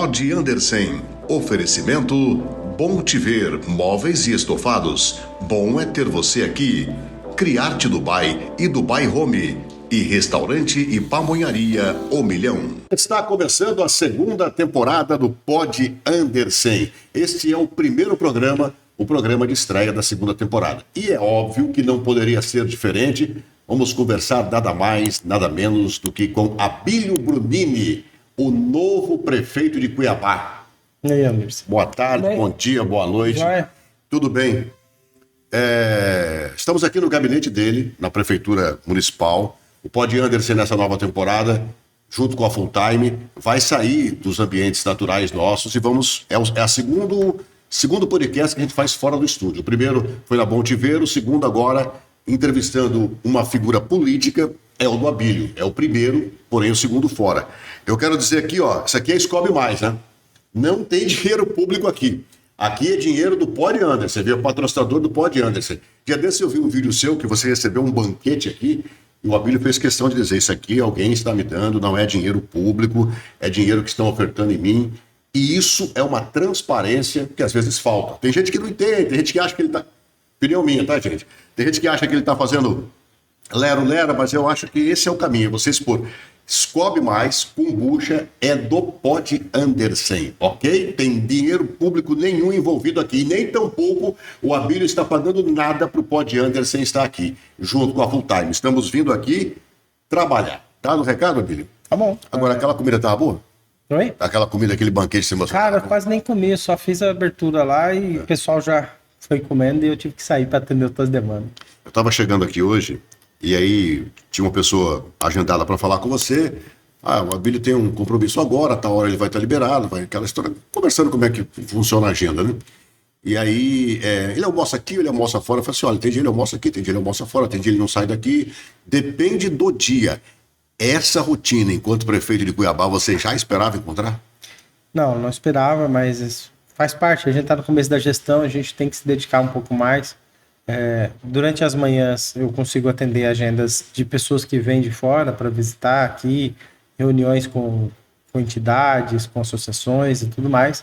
Pod Andersen. Oferecimento Bom Te Ver, móveis e estofados. Bom é ter você aqui. Criarte Dubai e Dubai Home. E restaurante e pamonharia O Milhão. Está começando a segunda temporada do Pod Andersen. Este é o primeiro programa, o programa de estreia da segunda temporada. E é óbvio que não poderia ser diferente. Vamos conversar nada mais, nada menos do que com Abílio Brunini, o novo prefeito de Cuiabá. E aí, Anderson? Boa tarde, Bem, bom dia, boa noite. Joia. Tudo bem? Estamos aqui no gabinete dele, na Prefeitura Municipal. O Pod Andersen, nessa nova temporada, junto com a Full Time, vai sair dos ambientes naturais nossos e vamos... É o segundo podcast que a gente faz fora do estúdio. O primeiro foi na Bom Te Ver, o segundo agora, entrevistando uma figura política, é o do Abílio. É o primeiro, porém o segundo fora. Eu quero dizer aqui, ó, isso aqui é Escobe Mais, né? Não tem dinheiro público aqui. Aqui é dinheiro do Pod Andersen, viu? O patrocinador do Pod Andersen. Dia desse eu vi um vídeo seu que você recebeu um banquete aqui. E o Abílio fez questão de dizer, isso aqui alguém está me dando, não é dinheiro público, é dinheiro que estão ofertando em mim. E isso é uma transparência que às vezes falta. Tem gente que não entende, tem gente que acha que ele está... Opinião minha, tá, gente? Tem gente que acha que ele está fazendo lero-lera, mas eu acho que esse é o caminho. Você expor. Escobe Mais, kombucha, é do Pod Andersen, ok? Tem dinheiro público nenhum envolvido aqui, e nem tampouco o Abílio está pagando nada para o Pod Andersen estar aqui, junto com a Full Time. Estamos vindo aqui trabalhar. Tá no recado, Abílio? Tá bom. Agora, aquela comida estava boa? Oi? Aquela comida, aquele banquete sem você. Cara, quase nem comi, só fiz a abertura lá e o pessoal já foi comendo e eu tive que sair para atender outras demandas. Eu estava chegando aqui hoje e aí tinha uma pessoa agendada para falar com você. Ah, o Abílio tem um compromisso agora, tal hora ele vai estar liberado, vai aquela história, conversando como é que funciona a agenda, né? E aí, ele almoça aqui, ele almoça fora. Eu falei assim, olha, tem dia ele almoça aqui, tem dia ele almoça fora, tem dia ele não sai daqui. Depende do dia. Essa rotina, enquanto prefeito de Cuiabá, você já esperava encontrar? Não esperava, mas isso faz parte. A gente está no começo da gestão, a gente tem que se dedicar um pouco mais. Durante as manhãs eu consigo atender agendas de pessoas que vêm de fora para visitar aqui, reuniões com entidades, com associações e tudo mais.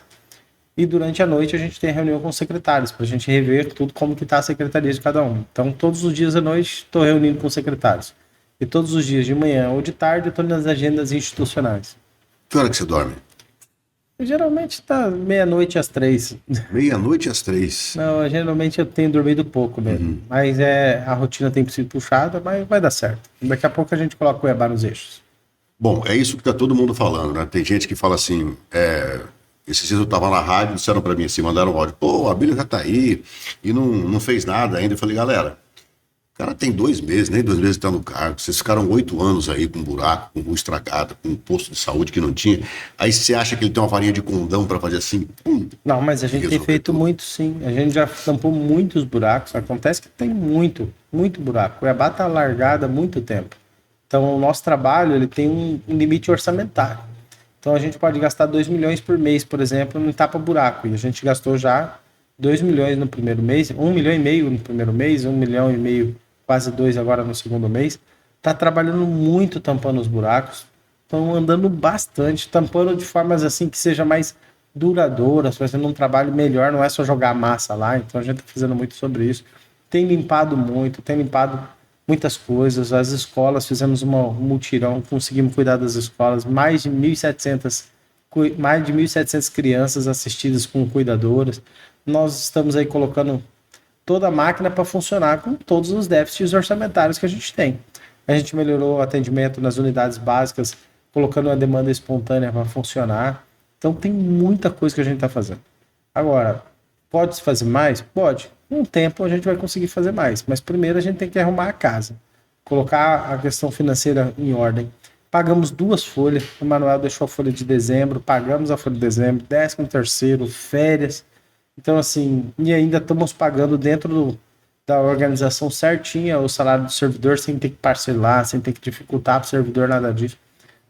E durante a noite a gente tem reunião com os secretários, para a gente rever tudo como que está a secretaria de cada um. Então todos os dias à noite estou reunindo com os secretários. E todos os dias de manhã ou de tarde eu estou nas agendas institucionais. Que hora que você dorme? Geralmente está meia-noite às 3. Meia-noite às 3. Não, geralmente eu tenho dormido pouco mesmo. Mas a rotina tem sido puxada, mas vai dar certo. Daqui a pouco a gente coloca o Cuiabá nos eixos. Bom, é isso que tá todo mundo falando, né? Tem gente que fala assim, esses dias eu tava na rádio, disseram pra mim assim, mandaram um áudio, pô, a Bíblia já tá aí e não fez nada ainda. Eu falei, galera, o cara tem 2 meses, nem 2 meses tá no cargo, vocês ficaram 8 anos aí com buraco, com rua estragada, com um posto de saúde que não tinha, aí você acha que ele tem uma varinha de condão pra fazer assim, pum. Não, mas a gente tem feito tudo. Muito sim, a gente já tampou muitos buracos, acontece que tem muito buraco, Cuiabá tá largada há muito tempo. Então o nosso trabalho ele tem um limite orçamentário, então a gente pode gastar 2 milhões por mês, por exemplo, no tapa-buraco, e a gente gastou já 2 milhões no primeiro mês, 1,5 milhão no primeiro mês, 1,5 milhão, quase 2 agora no segundo mês. Tá trabalhando muito tampando os buracos, estão andando bastante, tampando de formas assim que seja mais duradouras, fazendo um trabalho melhor, não é só jogar massa lá, então a gente tá fazendo muito sobre isso. Tem limpado muito, tem limpado muitas coisas, as escolas, fizemos um mutirão, conseguimos cuidar das escolas, mais de 1.700 crianças assistidas com cuidadoras. Nós estamos aí colocando toda a máquina para funcionar com todos os déficits orçamentários que a gente tem. A gente melhorou o atendimento nas unidades básicas, colocando uma demanda espontânea para funcionar. Então tem muita coisa que a gente está fazendo. Agora, pode-se fazer mais? Pode. Com o tempo a gente vai conseguir fazer mais. Mas primeiro a gente tem que arrumar a casa. Colocar a questão financeira em ordem. Pagamos 2 folhas. O Manuel deixou a folha de dezembro. Pagamos a folha de dezembro. 13º, férias. Então, assim, e ainda estamos pagando dentro da organização certinha o salário do servidor, sem ter que parcelar, sem ter que dificultar para o servidor, nada disso.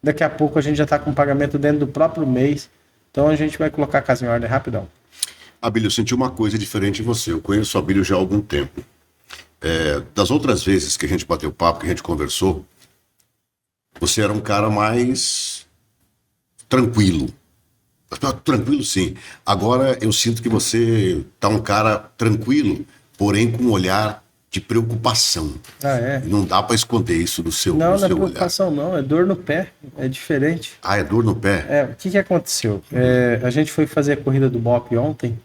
Daqui a pouco a gente já está com pagamento dentro do próprio mês, então a gente vai colocar a casa em ordem rapidão. Abílio, eu senti uma coisa diferente em você. Eu conheço o Abílio já há algum tempo. Das outras vezes que a gente bateu papo, que a gente conversou, você era um cara mais tranquilo. Tranquilo, sim. Agora eu sinto que você tá um cara tranquilo, porém com um olhar de preocupação. Ah, é? Não dá para esconder isso do seu, Não, do não é seu olhar. preocupação, não. É dor no pé. É diferente. Ah, é dor no pé? O que aconteceu? A gente foi fazer a corrida do BOP ontem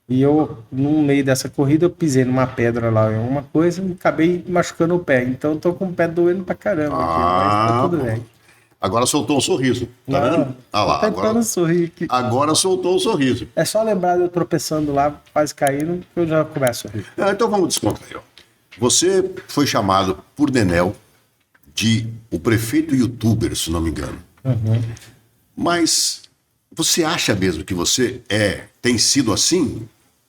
e eu, no meio dessa corrida, eu pisei numa pedra lá, em uma coisa, e acabei machucando o pé. Então eu tô com o pé doendo pra caramba aqui, mas tá tudo bom. bem. Agora soltou um sorriso, tá Não, vendo? Ah lá, tô tentando sorrir aqui. agora soltou um sorriso. É só lembrar de eu tropeçando lá, quase caindo, que eu já começo a rir. Então vamos descontrair. Ó. Você foi chamado por Nenel de o prefeito youtuber, se não me engano. Mas você acha mesmo que você tem sido assim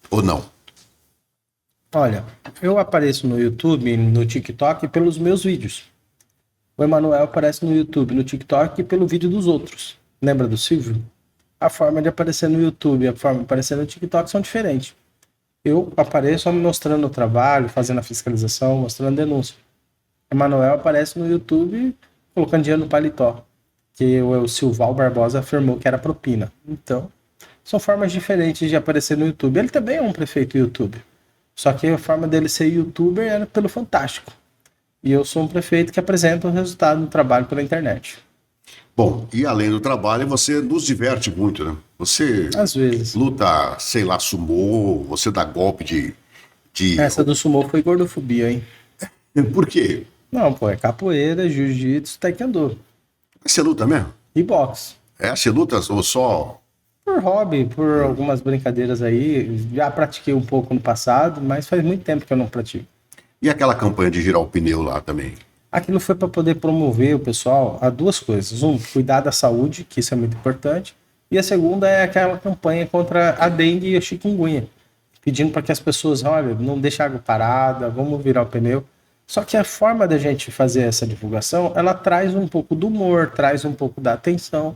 ou não? Olha, eu apareço no YouTube, no TikTok pelos meus vídeos. O Emanuel aparece no YouTube, no TikTok pelo vídeo dos outros. Lembra do Silvio? A forma de aparecer no YouTube e a forma de aparecer no TikTok são diferentes. Eu apareço mostrando o trabalho, fazendo a fiscalização, mostrando denúncia. Emanuel aparece no YouTube colocando dinheiro no paletó, que o Silval Barbosa afirmou que era propina. Então, são formas diferentes de aparecer no YouTube. Ele também é um prefeito YouTube. Só que a forma dele ser youtuber era pelo Fantástico. E eu sou um prefeito que apresenta o resultado do trabalho pela internet. Bom, e além do trabalho, você nos diverte muito, né? Você Às vezes. luta, sei lá, sumô, você dá golpe de... Essa do sumô foi gordofobia, hein? Por quê? Não, pô, é capoeira, jiu-jitsu, taekwondo Você luta mesmo? e boxe. Você luta ou só... Por hobby, por algumas brincadeiras aí. Já pratiquei um pouco no passado, mas faz muito tempo que eu não pratico. E aquela campanha de girar o pneu lá também? Aquilo foi para poder promover o pessoal a duas coisas. Um, cuidar da saúde, que isso é muito importante. E a segunda é aquela campanha contra a dengue e a chikungunya. Pedindo para que as pessoas, olha, não deixem a água parada, vamos virar o pneu. Só que a forma da gente fazer essa divulgação, ela traz um pouco do humor, traz um pouco da atenção,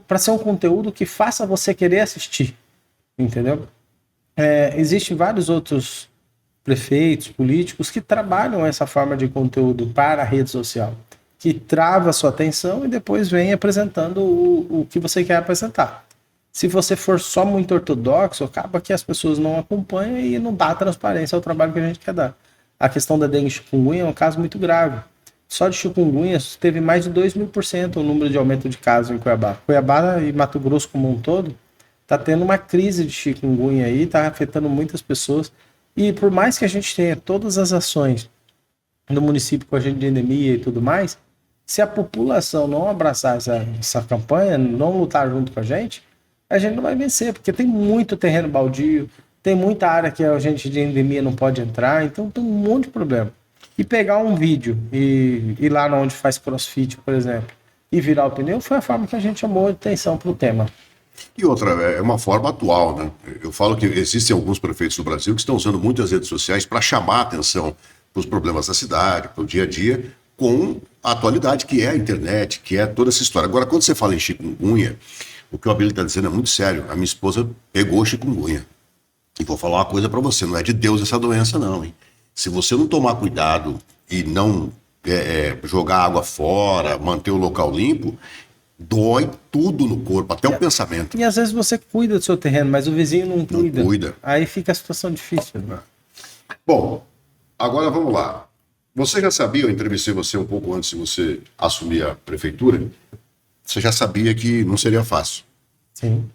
para ser um conteúdo que faça você querer assistir, entendeu? Existem vários outros prefeitos, políticos que trabalham essa forma de conteúdo para a rede social, que trava a sua atenção e depois vem apresentando o que você quer apresentar. Se você for só muito ortodoxo, acaba que as pessoas não acompanham e não dá transparência ao trabalho que a gente quer dar. A questão da dengue e chikungunya é um caso muito grave. Só de chikungunya teve mais de 2.000% o número de aumento de casos em Cuiabá. Cuiabá e Mato Grosso como um todo está tendo uma crise de chikungunya aí, está afetando muitas pessoas. E por mais que a gente tenha todas as ações no município com a gente de endemia e tudo mais, se a população não abraçar essa campanha, não lutar junto com a gente não vai vencer, porque tem muito terreno baldio, tem muita área que a gente de endemia não pode entrar, então tem um monte de problema. E pegar um vídeo e ir lá onde faz crossfit, por exemplo, e virar o pneu, foi a forma que a gente chamou a atenção para o tema. E outra, é uma forma atual, né? Eu falo que existem alguns prefeitos do Brasil que estão usando muito as redes sociais para chamar a atenção para os problemas da cidade, para o dia a dia, com a atualidade, que é a internet, que é toda essa história. Agora, quando você fala em chikungunya, o que o Abílio está dizendo é muito sério. A minha esposa pegou chikungunya. E vou falar uma coisa para você, não é de Deus essa doença não, hein? Se você não tomar cuidado e não jogar água fora, manter o local limpo, dói tudo no corpo, até o pensamento. E às vezes você cuida do seu terreno, mas o vizinho não cuida. Não cuida. Aí fica a situação difícil. Né? Bom, agora vamos lá. Você já sabia, eu entrevistei você um pouco antes de você assumir a prefeitura, você já sabia que não seria fácil. Sim.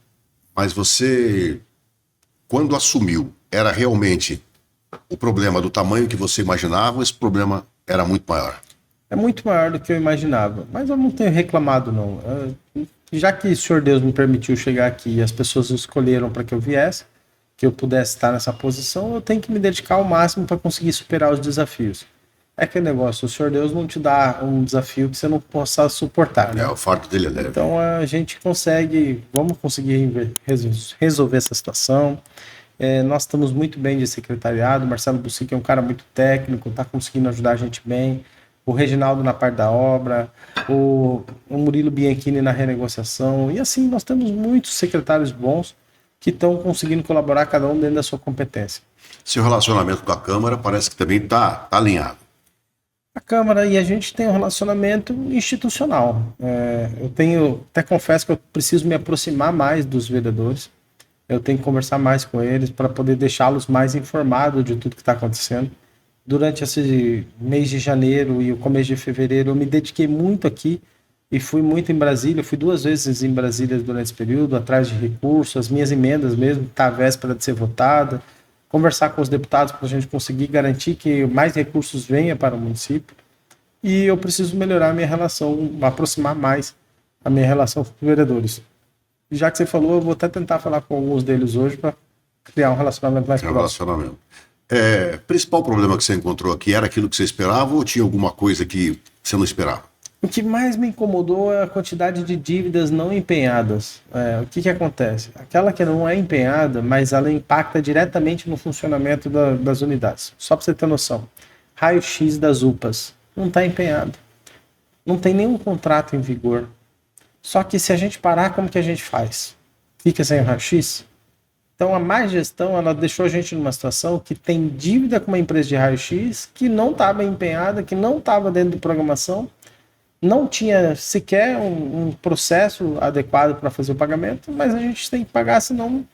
Mas você, quando assumiu, era realmente o problema do tamanho que você imaginava ou esse problema era muito maior? É muito maior do que eu imaginava, mas eu não tenho reclamado não. Já que o Senhor Deus me permitiu chegar aqui e as pessoas escolheram para que eu viesse, que eu pudesse estar nessa posição, eu tenho que me dedicar ao máximo para conseguir superar os desafios. É aquele negócio, o Senhor Deus não te dá um desafio que você não possa suportar, né? O fardo dele é leve. Então a gente vamos conseguir resolver essa situação. Nós estamos muito bem de secretariado, o Marcelo Bussic é um cara muito técnico, está conseguindo ajudar a gente bem, o Reginaldo na parte da obra, o Murilo Bianchini na renegociação, e assim nós temos muitos secretários bons que estão conseguindo colaborar, cada um dentro da sua competência. Seu relacionamento com a Câmara parece que também está alinhado. A A Câmara e a gente tem um relacionamento institucional. Até confesso que eu preciso me aproximar mais dos vereadores. Eu tenho que conversar mais com eles para poder deixá-los mais informados de tudo que está acontecendo. Durante esse mês de janeiro e o começo de fevereiro, eu me dediquei muito aqui e fui muito em Brasília. Eu fui 2 vezes em Brasília durante esse período, atrás de recursos, as minhas emendas mesmo, está à véspera de ser votada. Conversar com os deputados para a gente conseguir garantir que mais recursos venham para o município. E eu preciso melhorar a minha relação, aproximar mais a minha relação com os vereadores. Já que você falou, eu vou até tentar falar com alguns deles hoje para criar um relacionamento mais próximo. Principal problema que você encontrou aqui era aquilo que você esperava ou tinha alguma coisa que você não esperava? O que mais me incomodou é a quantidade de dívidas não empenhadas. O que acontece? Aquela que não é empenhada, mas ela impacta diretamente no funcionamento das unidades. Só para você ter noção. Raio-X das UPAs não está empenhado. Não tem nenhum contrato em vigor. Só que se a gente parar, como que a gente faz? Fica sem o raio-X? Então a má gestão, ela deixou a gente numa situação que tem dívida com uma empresa de raio-X que não estava empenhada, que não estava dentro de programação, não tinha sequer um processo adequado para fazer o pagamento, mas a gente tem que pagar, senão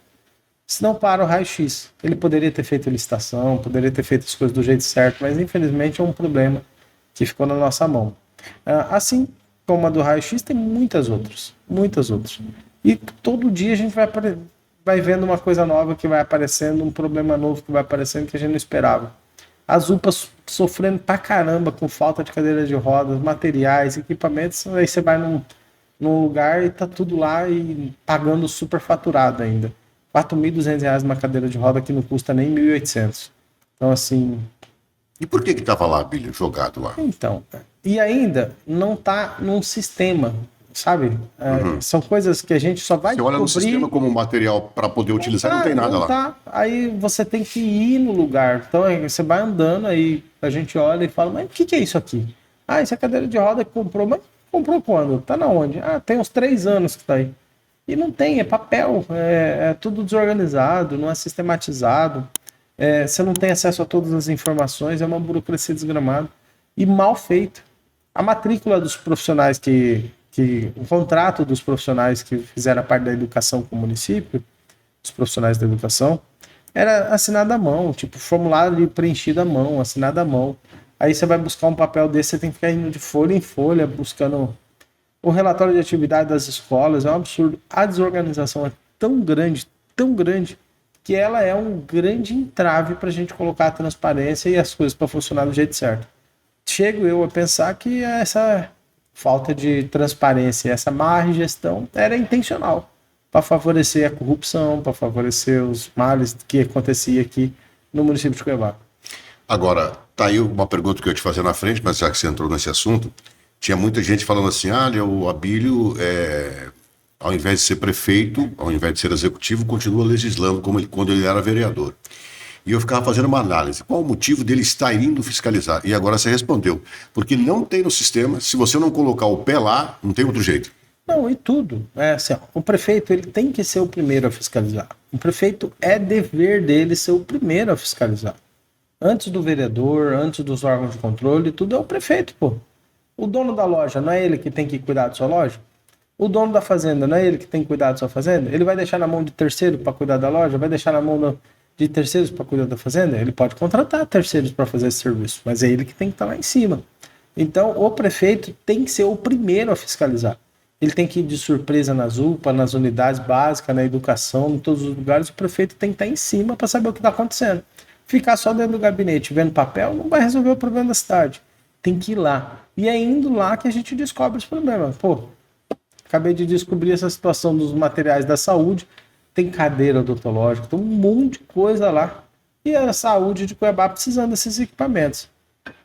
para o raio-X. Ele poderia ter feito licitação, poderia ter feito as coisas do jeito certo, mas infelizmente é um problema que ficou na nossa mão. Assim como a do raio-X, tem muitas outras. E todo dia a gente vai vendo uma coisa nova que vai aparecendo, um problema novo que vai aparecendo que a gente não esperava. As UPAs sofrendo pra caramba com falta de cadeira de rodas, materiais, equipamentos, aí você vai num lugar e tá tudo lá e pagando super faturado ainda. R$4.200 uma cadeira de roda que não custa nem R$1.800. Então, assim... E por que estava lá, Bílio, jogado lá? Então, e ainda não tá num sistema, sabe? São coisas que a gente só vai descobrir... Você olha no sistema como material para poder utilizar, não tem nada lá. Tá. Aí você tem que ir no lugar. Então você vai andando, aí a gente olha e fala, mas o que é isso aqui? Isso é a cadeira de roda que comprou. Mas comprou quando? Tá na onde? Tem uns 3 anos que tá aí. E não tem, é papel, é tudo desorganizado, não é sistematizado. Você não tem acesso a todas as informações, é uma burocracia desgramada e mal feita. A matrícula dos profissionais o contrato dos profissionais que fizeram a parte da educação com o município, os profissionais da educação, era assinado à mão, tipo formulário preenchido à mão, assinado à mão. Aí você vai buscar um papel desse, você tem que ficar indo de folha em folha, buscando o relatório de atividade das escolas, é um absurdo. A desorganização é tão grande, que ela é um grande entrave para a gente colocar a transparência e as coisas para funcionar do jeito certo. Chego eu a pensar que essa falta de transparência, essa má gestão era intencional para favorecer a corrupção, para favorecer os males que acontecia aqui no município de Cuiabá. Agora, tá aí uma pergunta que eu ia te fazer na frente, mas já que você entrou nesse assunto, tinha muita gente falando assim, o Abílio, ao invés de ser prefeito, ao invés de ser executivo, continua legislando quando ele era vereador. E eu ficava fazendo uma análise. Qual o motivo dele estar indo fiscalizar? E agora você respondeu. Porque não tem no sistema, se você não colocar o pé lá, não tem outro jeito. Não, e tudo. O prefeito ele tem que ser o primeiro a fiscalizar. O prefeito é dever dele ser o primeiro a fiscalizar. Antes do vereador, antes dos órgãos de controle, tudo é o prefeito, pô. O dono da loja, não é ele que tem que cuidar da sua loja? O dono da fazenda, não é ele que tem que cuidar da sua fazenda? Ele vai deixar na mão de terceiro para cuidar da loja? Vai deixar na mão de terceiros para cuidar da fazenda? Ele pode contratar terceiros para fazer esse serviço, mas é ele que tem que estar lá em cima. Então, o prefeito tem que ser o primeiro a fiscalizar. Ele tem que ir de surpresa nas UPA, nas unidades básicas, na educação, em todos os lugares. O prefeito tem que estar em cima para saber o que está acontecendo. Ficar só dentro do gabinete vendo papel não vai resolver o problema da cidade. Tem que ir lá. E é indo lá que a gente descobre os problemas. Acabei de descobrir essa situação dos materiais da saúde. Tem cadeira odontológica, tem um monte de coisa lá. E a saúde de Cuiabá precisando desses equipamentos.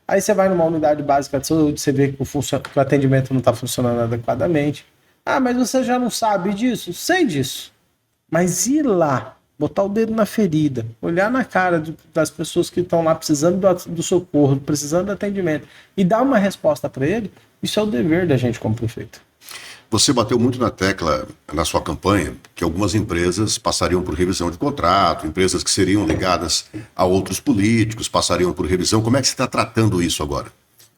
Aí você vai numa unidade básica de saúde, você vê que o atendimento não está funcionando adequadamente. Mas você já não sabe disso? Sei disso. Mas ir lá, botar o dedo na ferida, olhar na cara das pessoas que estão lá precisando do socorro, precisando do atendimento, e dar uma resposta para ele, isso é o dever da gente como prefeito. Você bateu muito na tecla na sua campanha que algumas empresas passariam por revisão de contrato, empresas que seriam ligadas a outros políticos passariam por revisão. Como é que você está tratando isso agora?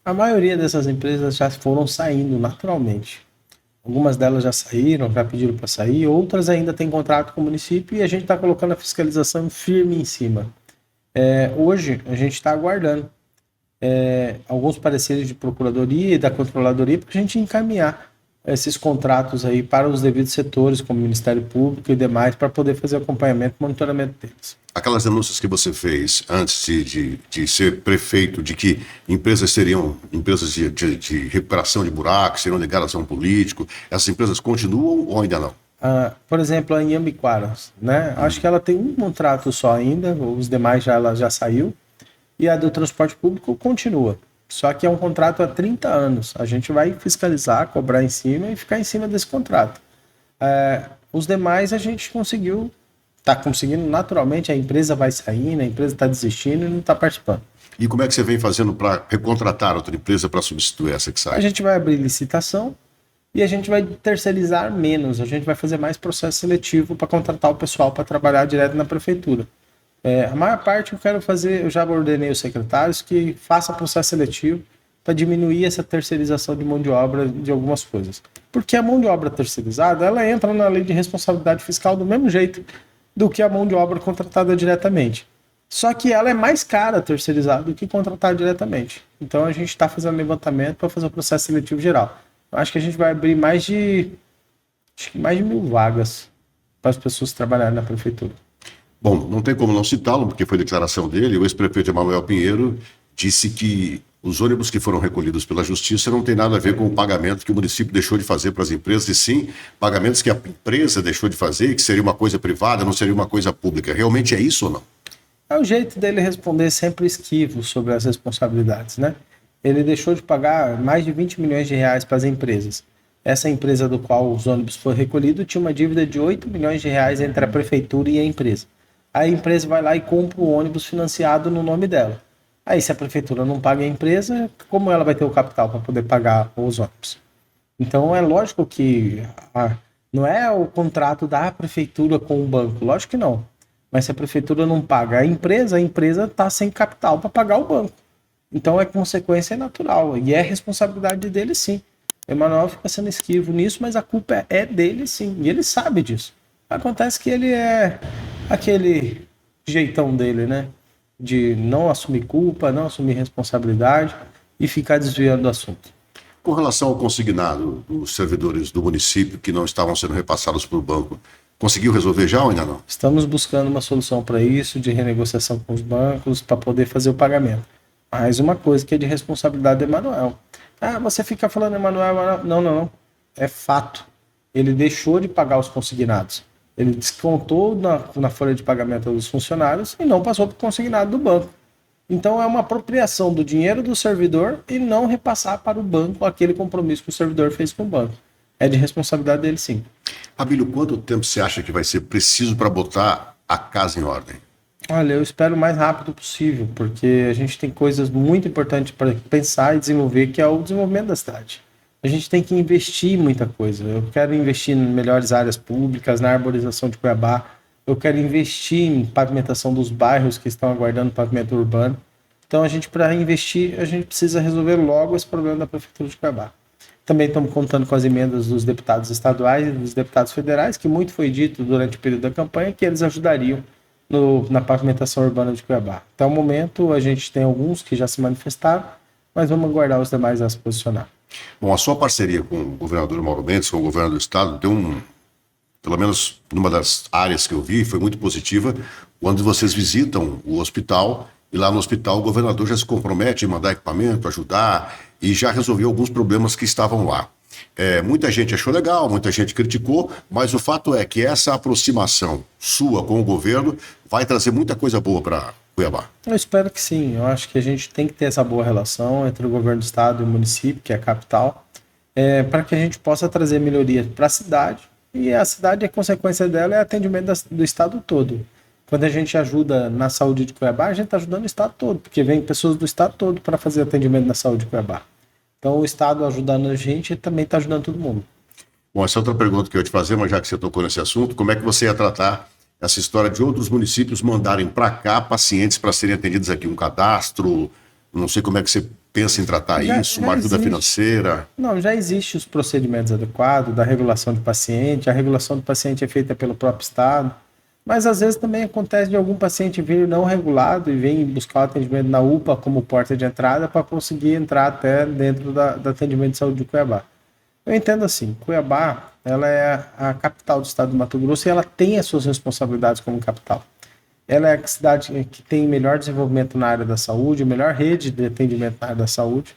A maioria dessas empresas já foram saindo naturalmente. Algumas delas já saíram, já pediram para sair, outras ainda têm contrato com o município e a gente está colocando a fiscalização firme em cima. Hoje, a gente está aguardando alguns pareceres de procuradoria e da controladoria para a gente encaminhar esses contratos aí para os devidos setores, como o Ministério Público e demais, para poder fazer acompanhamento e monitoramento deles. Aquelas denúncias que você fez antes de ser prefeito, de que empresas seriam empresas de recuperação de buracos, seriam ligadas a um político, essas empresas continuam ou ainda não? Por exemplo, a Inhambiquara, né? Acho que ela tem um contrato só ainda, os demais ela já saiu, e a do transporte público continua. Só que é um contrato há 30 anos. A gente vai fiscalizar, cobrar em cima e ficar em cima desse contrato. Os demais a gente está conseguindo naturalmente, a empresa vai saindo, a empresa está desistindo e não está participando. E como é que você vem fazendo para recontratar outra empresa para substituir essa que sai? A gente vai abrir licitação e a gente vai terceirizar menos, a gente vai fazer mais processo seletivo para contratar o pessoal para trabalhar direto na prefeitura. A maior parte eu quero fazer, eu já ordenei os secretários que faça processo seletivo para diminuir essa terceirização de mão de obra de algumas coisas. Porque a mão de obra terceirizada, ela entra na lei de responsabilidade fiscal do mesmo jeito do que a mão de obra contratada diretamente. Só que ela é mais cara terceirizada do que contratada diretamente. Então a gente está fazendo levantamento para fazer o processo seletivo geral. Eu acho que a gente vai abrir mais de 1.000 vagas para as pessoas trabalharem na prefeitura. Bom, não tem como não citá-lo, porque foi declaração dele. O ex-prefeito Emanuel Pinheiro disse que os ônibus que foram recolhidos pela Justiça não tem nada a ver com o pagamento que o município deixou de fazer para as empresas, e sim pagamentos que a empresa deixou de fazer e que seria uma coisa privada, não seria uma coisa pública. Realmente é isso ou não? É o jeito dele responder sempre esquivo sobre as responsabilidades, né? Ele deixou de pagar mais de 20 milhões de reais para as empresas. Essa empresa do qual os ônibus foram recolhidos tinha uma dívida de 8 milhões de reais entre a prefeitura e a empresa. A empresa vai lá e compra o ônibus financiado no nome dela. Aí, se a prefeitura não paga a empresa, como ela vai ter o capital para poder pagar os ônibus? Então, é lógico que não é o contrato da prefeitura com o banco, lógico que não. Mas se a prefeitura não paga a empresa está sem capital para pagar o banco. Então, é consequência natural e é responsabilidade dele, sim. O Emanuel fica sendo esquivo nisso, mas a culpa é dele, sim, e ele sabe disso. Acontece que ele é aquele jeitão dele, né? De não assumir culpa, não assumir responsabilidade e ficar desviando do assunto. Com relação ao consignado dos servidores do município que não estavam sendo repassados para o banco, conseguiu resolver já ou ainda não? Estamos buscando uma solução para isso, de renegociação com os bancos, para poder fazer o pagamento. Mais uma coisa que é de responsabilidade do Emanuel. Você fica falando Emanuel. Não. É fato. Ele deixou de pagar os consignados. Ele descontou na folha de pagamento dos funcionários e não passou para o consignado do banco. Então é uma apropriação do dinheiro do servidor e não repassar para o banco aquele compromisso que o servidor fez com o banco. É de responsabilidade dele, sim. Abílio, quanto tempo você acha que vai ser preciso para botar a casa em ordem? Olha, eu espero o mais rápido possível, porque a gente tem coisas muito importantes para pensar e desenvolver, que é o desenvolvimento da cidade. A gente tem que investir em muita coisa. Eu quero investir em melhores áreas públicas, na arborização de Cuiabá. Eu quero investir em pavimentação dos bairros que estão aguardando pavimento urbano. Então, para investir, a gente precisa resolver logo esse problema da Prefeitura de Cuiabá. Também estamos contando com as emendas dos deputados estaduais e dos deputados federais, que muito foi dito durante o período da campanha, que eles ajudariam na pavimentação urbana de Cuiabá. Até o momento, a gente tem alguns que já se manifestaram, mas vamos aguardar os demais a se posicionar. Bom, a sua parceria com o governador Mauro Mendes, com o governo do estado, deu pelo menos numa das áreas que eu vi, foi muito positiva, quando vocês visitam o hospital, e lá no hospital o governador já se compromete em mandar equipamento, ajudar, e já resolveu alguns problemas que estavam lá. Muita gente achou legal, muita gente criticou, mas o fato é que essa aproximação sua com o governo vai trazer muita coisa boa para Cuiabá. Eu espero que sim. Eu acho que a gente tem que ter essa boa relação entre o governo do estado e o município, que é a capital, para que a gente possa trazer melhorias para a cidade, e a cidade, a consequência dela é atendimento do estado todo. Quando a gente ajuda na saúde de Cuiabá, a gente está ajudando o estado todo, porque vem pessoas do estado todo para fazer atendimento na saúde de Cuiabá. Então o estado ajudando a gente também está ajudando todo mundo. Bom, essa é outra pergunta que eu ia te fazer, mas já que você tocou nesse assunto, como é que você ia tratar essa história de outros municípios mandarem para cá pacientes para serem atendidos aqui? Um cadastro, não sei como é que você pensa em tratar isso, uma ajuda financeira? Não, já existem os procedimentos adequados da regulação do paciente. A regulação do paciente é feita pelo próprio Estado, mas às vezes também acontece de algum paciente vir não regulado e vem buscar o atendimento na UPA como porta de entrada para conseguir entrar até dentro do atendimento de saúde de Cuiabá. Eu entendo assim, Cuiabá, ela é a capital do estado do Mato Grosso e ela tem as suas responsabilidades como capital. Ela é a cidade que tem melhor desenvolvimento na área da saúde, melhor rede de atendimento na área da saúde,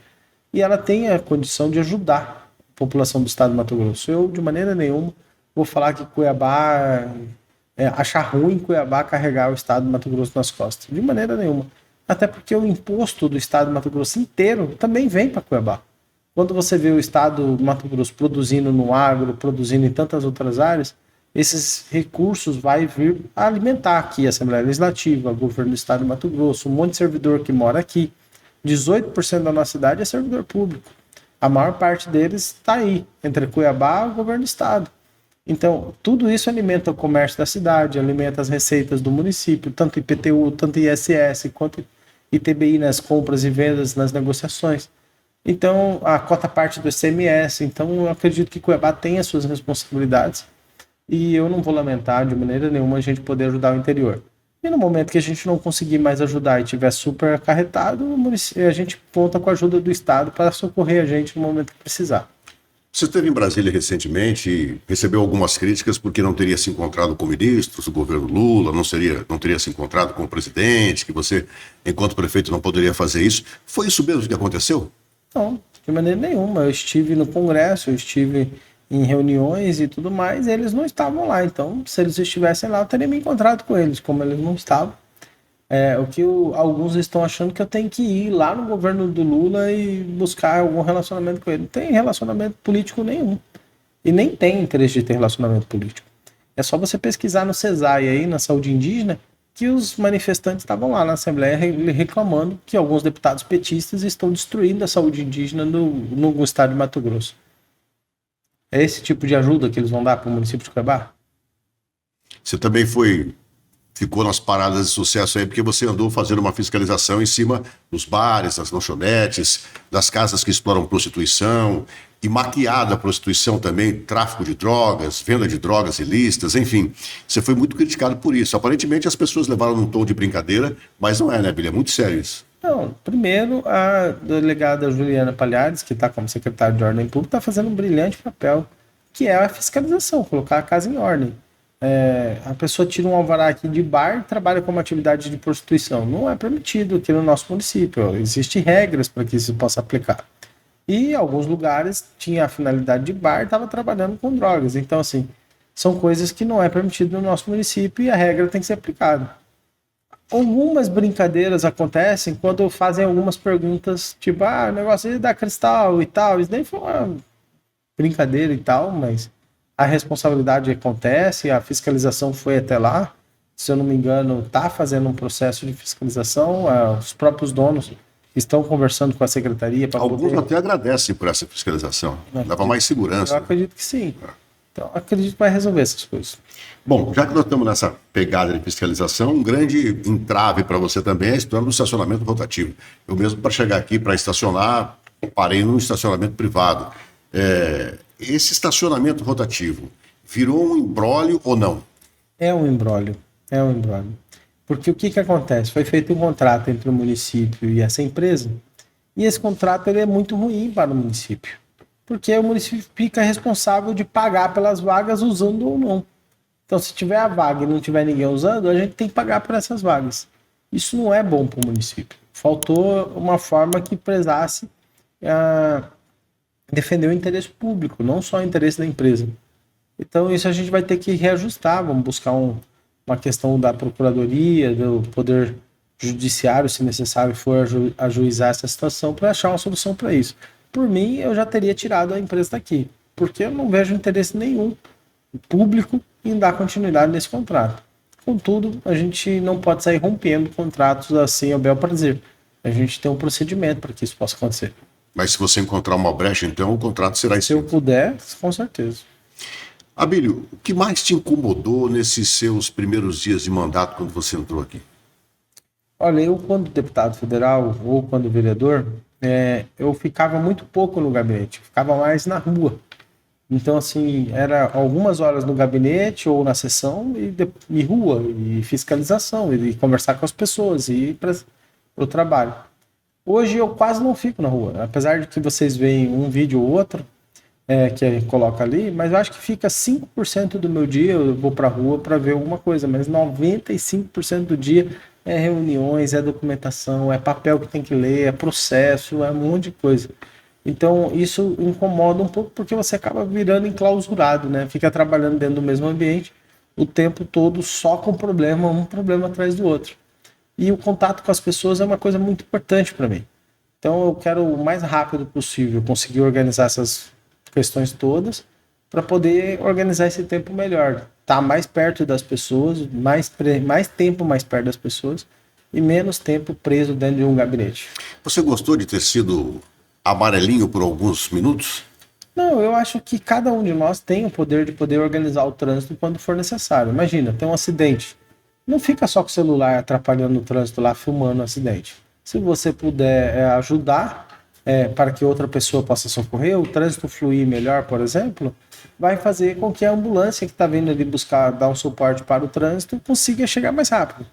e ela tem a condição de ajudar a população do estado do Mato Grosso. Eu, de maneira nenhuma, vou falar que Cuiabá, achar ruim Cuiabá carregar o estado do Mato Grosso nas costas. De maneira nenhuma. Até porque o imposto do estado do Mato Grosso inteiro também vem para Cuiabá. Quando você vê o estado do Mato Grosso produzindo no agro, produzindo em tantas outras áreas, esses recursos vai vir a alimentar aqui a Assembleia Legislativa, o governo do estado do Mato Grosso, um monte de servidor que mora aqui. 18% da nossa cidade é servidor público. A maior parte deles está aí, entre Cuiabá e o governo do estado. Então, tudo isso alimenta o comércio da cidade, alimenta as receitas do município, tanto IPTU, tanto ISS, quanto ITBI nas compras e vendas, nas negociações. Então, a cota parte do ICMS. Então, eu acredito que Cuiabá tem as suas responsabilidades e eu não vou lamentar de maneira nenhuma a gente poder ajudar o interior. E no momento que a gente não conseguir mais ajudar e tiver super acarretado, a gente conta com a ajuda do Estado para socorrer a gente no momento que precisar. Você esteve em Brasília recentemente e recebeu algumas críticas porque não teria se encontrado com ministros do governo Lula, não teria se encontrado com o presidente, que você, enquanto prefeito, não poderia fazer isso. Foi isso mesmo que aconteceu? Não, de maneira nenhuma. Eu estive no Congresso, eu estive em reuniões e tudo mais, e eles não estavam lá. Então, se eles estivessem lá, eu teria me encontrado com eles. Como eles não estavam, alguns estão achando que eu tenho que ir lá no governo do Lula e buscar algum relacionamento com ele. Não tem relacionamento político nenhum. E nem tem interesse de ter relacionamento político. É só você pesquisar no CESAI aí, na saúde indígena, que os manifestantes estavam lá na Assembleia reclamando que alguns deputados petistas estão destruindo a saúde indígena no estado de Mato Grosso. É esse tipo de ajuda que eles vão dar para o município de Cuiabá? Você também ficou nas paradas de sucesso aí porque você andou fazendo uma fiscalização em cima dos bares, das lanchonetes, das casas que exploram prostituição e maquiada a prostituição também, tráfico de drogas, venda de drogas ilícitas, enfim. Você foi muito criticado por isso. Aparentemente as pessoas levaram num tom de brincadeira, mas não é, né, Bilha? É muito sério isso. Não, primeiro a delegada Juliana Palhares, que está como secretária de Ordem Pública, está fazendo um brilhante papel, que é a fiscalização, colocar a casa em ordem. A pessoa tira um alvará aqui de bar e trabalha com uma atividade de prostituição. Não é permitido aqui no nosso município. Existem regras para que isso possa aplicar. E alguns lugares tinha a finalidade de bar e estava trabalhando com drogas. Então, assim, são coisas que não é permitido no nosso município e a regra tem que ser aplicada. Algumas brincadeiras acontecem quando fazem algumas perguntas, tipo, o negócio aí da Cristal e tal. Isso daí foi uma brincadeira e tal, mas a responsabilidade acontece, a fiscalização foi até lá. Se eu não me engano, está fazendo um processo de fiscalização, os próprios donos estão conversando com a secretaria para Alguns até agradecem por essa fiscalização, dava mais segurança. Eu acredito que sim. Então, acredito que vai resolver essas coisas. Bom, já que nós estamos nessa pegada de fiscalização, um grande entrave para você também é a história do estacionamento rotativo. Eu mesmo, para chegar aqui para estacionar, parei num estacionamento privado. Esse estacionamento rotativo virou um imbróglio ou não? É um imbróglio. Porque o que acontece? Foi feito um contrato entre o município e essa empresa, e esse contrato ele é muito ruim para o município. Porque o município fica responsável de pagar pelas vagas usando ou não. Então, se tiver a vaga e não tiver ninguém usando, a gente tem que pagar por essas vagas. Isso não é bom para o município. Faltou uma forma que prezasse defender o interesse público, não só o interesse da empresa. Então, isso a gente vai ter que reajustar. Vamos buscar uma questão da procuradoria, do poder judiciário, se necessário for ajuizar essa situação, para achar uma solução para isso. Por mim, eu já teria tirado a empresa daqui, porque eu não vejo interesse nenhum público em dar continuidade nesse contrato. Contudo, a gente não pode sair rompendo contratos assim ao bel prazer. A gente tem um procedimento para que isso possa acontecer. Mas se você encontrar uma brecha, então o contrato será Se eu puder, com certeza. Abílio, o que mais te incomodou nesses seus primeiros dias de mandato quando você entrou aqui? Olha, eu quando deputado federal ou quando vereador, eu ficava muito pouco no gabinete, ficava mais na rua. Então, assim, era algumas horas no gabinete ou na sessão e rua, e fiscalização, e conversar com as pessoas, e ir para o trabalho. Hoje eu quase não fico na rua, apesar de que vocês veem um vídeo ou outro que coloca ali, mas eu acho que fica 5% do meu dia eu vou para a rua para ver alguma coisa, mas 95% do dia é reuniões, é documentação, é papel que tem que ler, é processo, é um monte de coisa. Então isso incomoda um pouco porque você acaba virando enclausurado, né? Fica trabalhando dentro do mesmo ambiente o tempo todo só com problema, um problema atrás do outro. E o contato com as pessoas é uma coisa muito importante para mim. Então eu quero o mais rápido possível conseguir organizar essas questões todas para poder organizar esse tempo melhor. Estar mais perto das pessoas, mais tempo mais perto das pessoas e menos tempo preso dentro de um gabinete. Você gostou de ter sido amarelinho por alguns minutos? Não, eu acho que cada um de nós tem o poder de poder organizar o trânsito quando for necessário. Imagina, tem um acidente. Não fica só com o celular atrapalhando o trânsito lá, filmando o acidente. Se você puder ajudar para que outra pessoa possa socorrer, o trânsito fluir melhor, por exemplo, vai fazer com que a ambulância que está vindo ali buscar dar um suporte para o trânsito consiga chegar mais rápido.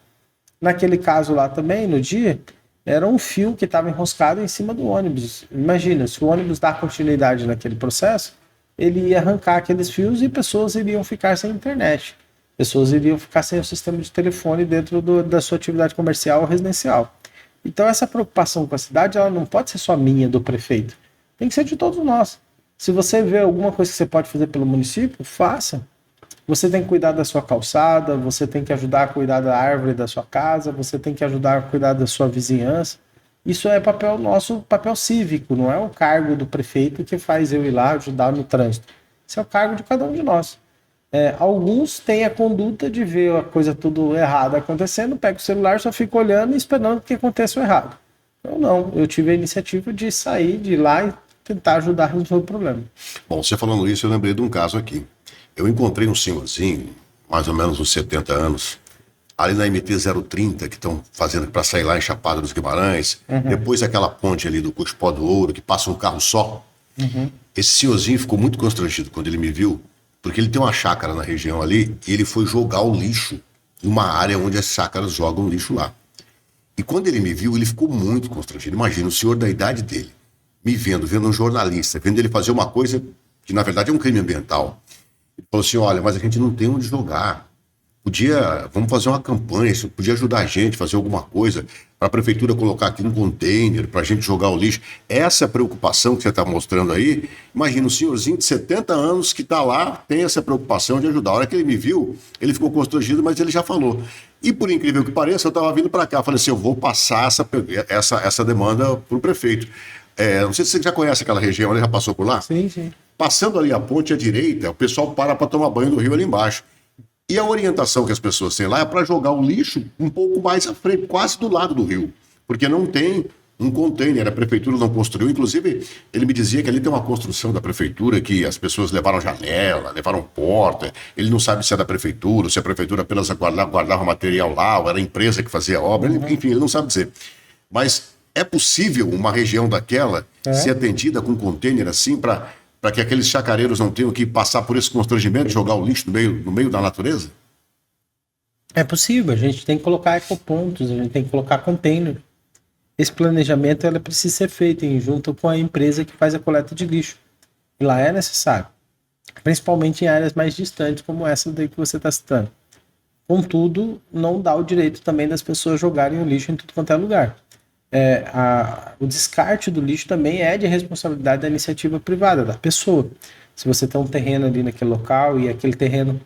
Naquele caso lá também, no dia, era um fio que estava enroscado em cima do ônibus. Imagina, se o ônibus dá continuidade naquele processo, ele ia arrancar aqueles fios e pessoas iriam ficar sem internet. Pessoas iriam ficar sem o sistema de telefone dentro da sua atividade comercial ou residencial. Então essa preocupação com a cidade, ela não pode ser só minha, do prefeito. Tem que ser de todos nós. Se você vê alguma coisa que você pode fazer pelo município, faça. Você tem que cuidar da sua calçada, você tem que ajudar a cuidar da árvore da sua casa, você tem que ajudar a cuidar da sua vizinhança. Isso é papel nosso, papel cívico, não é o cargo do prefeito que faz eu ir lá ajudar no trânsito. Isso é o cargo de cada um de nós. Alguns têm a conduta de ver a coisa tudo errada acontecendo, pega o celular, só fica olhando e esperando que aconteça o errado. Eu não, eu tive a iniciativa de sair de lá e tentar ajudar a resolver o problema. Bom, você falando isso, eu lembrei de um caso aqui. Eu encontrei um senhorzinho, mais ou menos uns 70 anos, ali na MT-030, que estão fazendo para sair lá em Chapada dos Guimarães, depois aquela ponte ali do Cuspó do Ouro, que passa um carro só. Esse senhorzinho ficou muito constrangido quando ele me viu, porque ele tem uma chácara na região ali, e ele foi jogar o lixo numa área onde as chácaras jogam lixo lá. E quando ele me viu, ele ficou muito constrangido. Imagina, o senhor da idade dele, me vendo um jornalista, vendo ele fazer uma coisa que na verdade é um crime ambiental. Ele falou assim, olha, mas a gente não tem onde jogar. Vamos fazer uma campanha, isso podia ajudar a gente a fazer alguma coisa, para a prefeitura colocar aqui um container, para a gente jogar o lixo. Essa preocupação que você está mostrando aí, imagina um senhorzinho de 70 anos que está lá, tem essa preocupação de ajudar. A hora que ele me viu, ele ficou constrangido, mas ele já falou. E por incrível que pareça, eu estava vindo para cá, falei assim, eu vou passar essa demanda para o prefeito. Não sei se você já conhece aquela região, ele já passou por lá? Sim, sim. Passando ali a ponte à direita, o pessoal para tomar banho no rio ali embaixo. E a orientação que as pessoas têm lá é para jogar o lixo um pouco mais à frente, quase do lado do rio. Porque não tem um container, a prefeitura não construiu. Inclusive, ele me dizia que ali tem uma construção da prefeitura que as pessoas levaram janela, levaram porta. Ele não sabe se é da prefeitura, se a prefeitura apenas guardava material lá, ou era a empresa que fazia a obra. Enfim, ele não sabe dizer. Mas é possível uma região daquela ser atendida com um container assim para que aqueles chacareiros não tenham que passar por esse constrangimento de jogar o lixo no meio da natureza? É possível, a gente tem que colocar ecopontos, a gente tem que colocar container. Esse planejamento ela precisa ser feito junto com a empresa que faz a coleta de lixo. E lá é necessário, principalmente em áreas mais distantes, como essa daí que você está citando. Contudo, não dá o direito também das pessoas jogarem o lixo em tudo quanto é lugar. O descarte do lixo também é de responsabilidade da iniciativa privada, da pessoa. Se você tem um terreno ali naquele local e aquele terreno,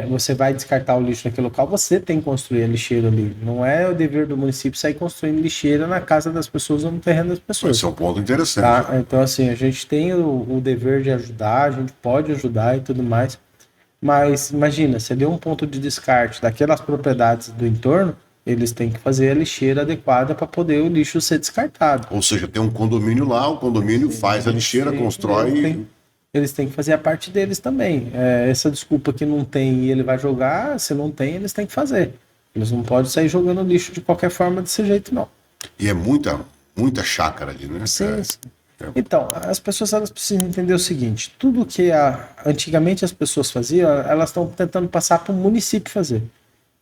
você vai descartar o lixo naquele local, você tem que construir a lixeira ali. Não é o dever do município sair construindo lixeira na casa das pessoas ou no terreno das pessoas. Esse é um ponto interessante. Tá? Então, assim, a gente tem o dever de ajudar, a gente pode ajudar e tudo mais, mas imagina, se deu um ponto de descarte daquelas propriedades do entorno, eles têm que fazer a lixeira adequada para poder o lixo ser descartado. Ou seja, tem um condomínio lá, o condomínio faz a lixeira, constrói... Eles têm que fazer a parte deles também. Essa desculpa que não tem e ele vai jogar, se não tem, eles têm que fazer. Eles não podem sair jogando lixo de qualquer forma desse jeito, não. E é muita muita chácara ali, né? Sim, sim. Então, as pessoas elas precisam entender o seguinte: tudo que antigamente as pessoas faziam, elas estão tentando passar para o município fazer.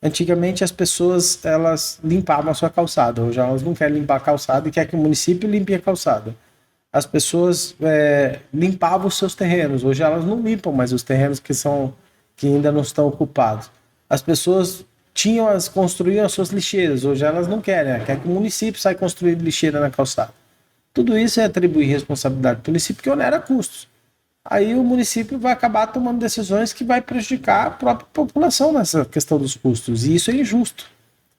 Antigamente as pessoas elas limpavam a sua calçada, hoje elas não querem limpar a calçada e quer que o município limpe a calçada. As pessoas limpavam os seus terrenos, hoje elas não limpam mais os terrenos que ainda não estão ocupados. As pessoas construíam as suas lixeiras, hoje elas não querem, quer que o município saia construindo lixeira na calçada. Tudo isso é atribuir responsabilidade do município que onera custos. Aí o município vai acabar tomando decisões que vai prejudicar a própria população nessa questão dos custos. E isso é injusto.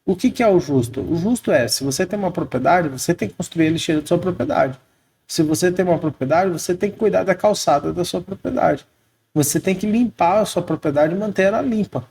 O que é o justo? O justo é, se você tem uma propriedade, você tem que construir a lixeira da sua propriedade. Se você tem uma propriedade, você tem que cuidar da calçada da sua propriedade. Você tem que limpar a sua propriedade e manter ela limpa.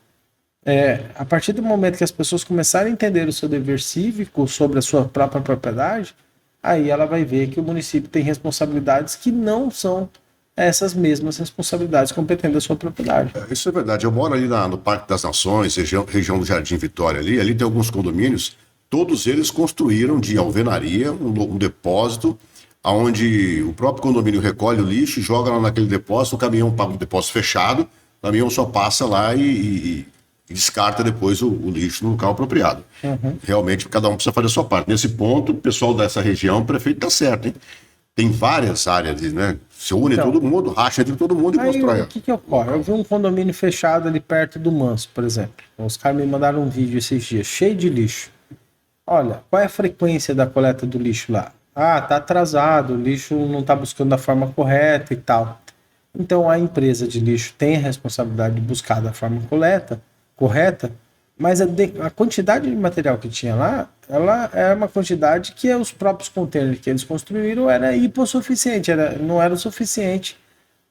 A partir do momento que as pessoas começarem a entender o seu dever cívico sobre a sua própria propriedade, aí ela vai ver que o município tem responsabilidades que não são essas mesmas responsabilidades competentes da sua propriedade. Isso é verdade. Eu moro ali no Parque das Nações, região do Jardim Vitória ali tem alguns condomínios, todos eles construíram de alvenaria um depósito onde o próprio condomínio recolhe o lixo, joga lá naquele depósito, o caminhão paga um depósito fechado, o caminhão só passa lá e descarta depois o lixo no local apropriado. Uhum. Realmente, cada um precisa fazer a sua parte. Nesse ponto, o pessoal dessa região, o prefeito está certo, hein? Tem várias áreas, né? Se une todo mundo, racha entre todo mundo e constrói. O que ocorre? Eu vi um condomínio fechado ali perto do Manso, por exemplo. Os caras me mandaram um vídeo esses dias, cheio de lixo. Olha, qual é a frequência da coleta do lixo lá? Tá atrasado, o lixo não está buscando da forma correta e tal. Então a empresa de lixo tem a responsabilidade de buscar da forma correta, mas a quantidade de material que tinha lá, ela é uma quantidade que os próprios contêineres que eles construíram era hipossuficiente, não era o suficiente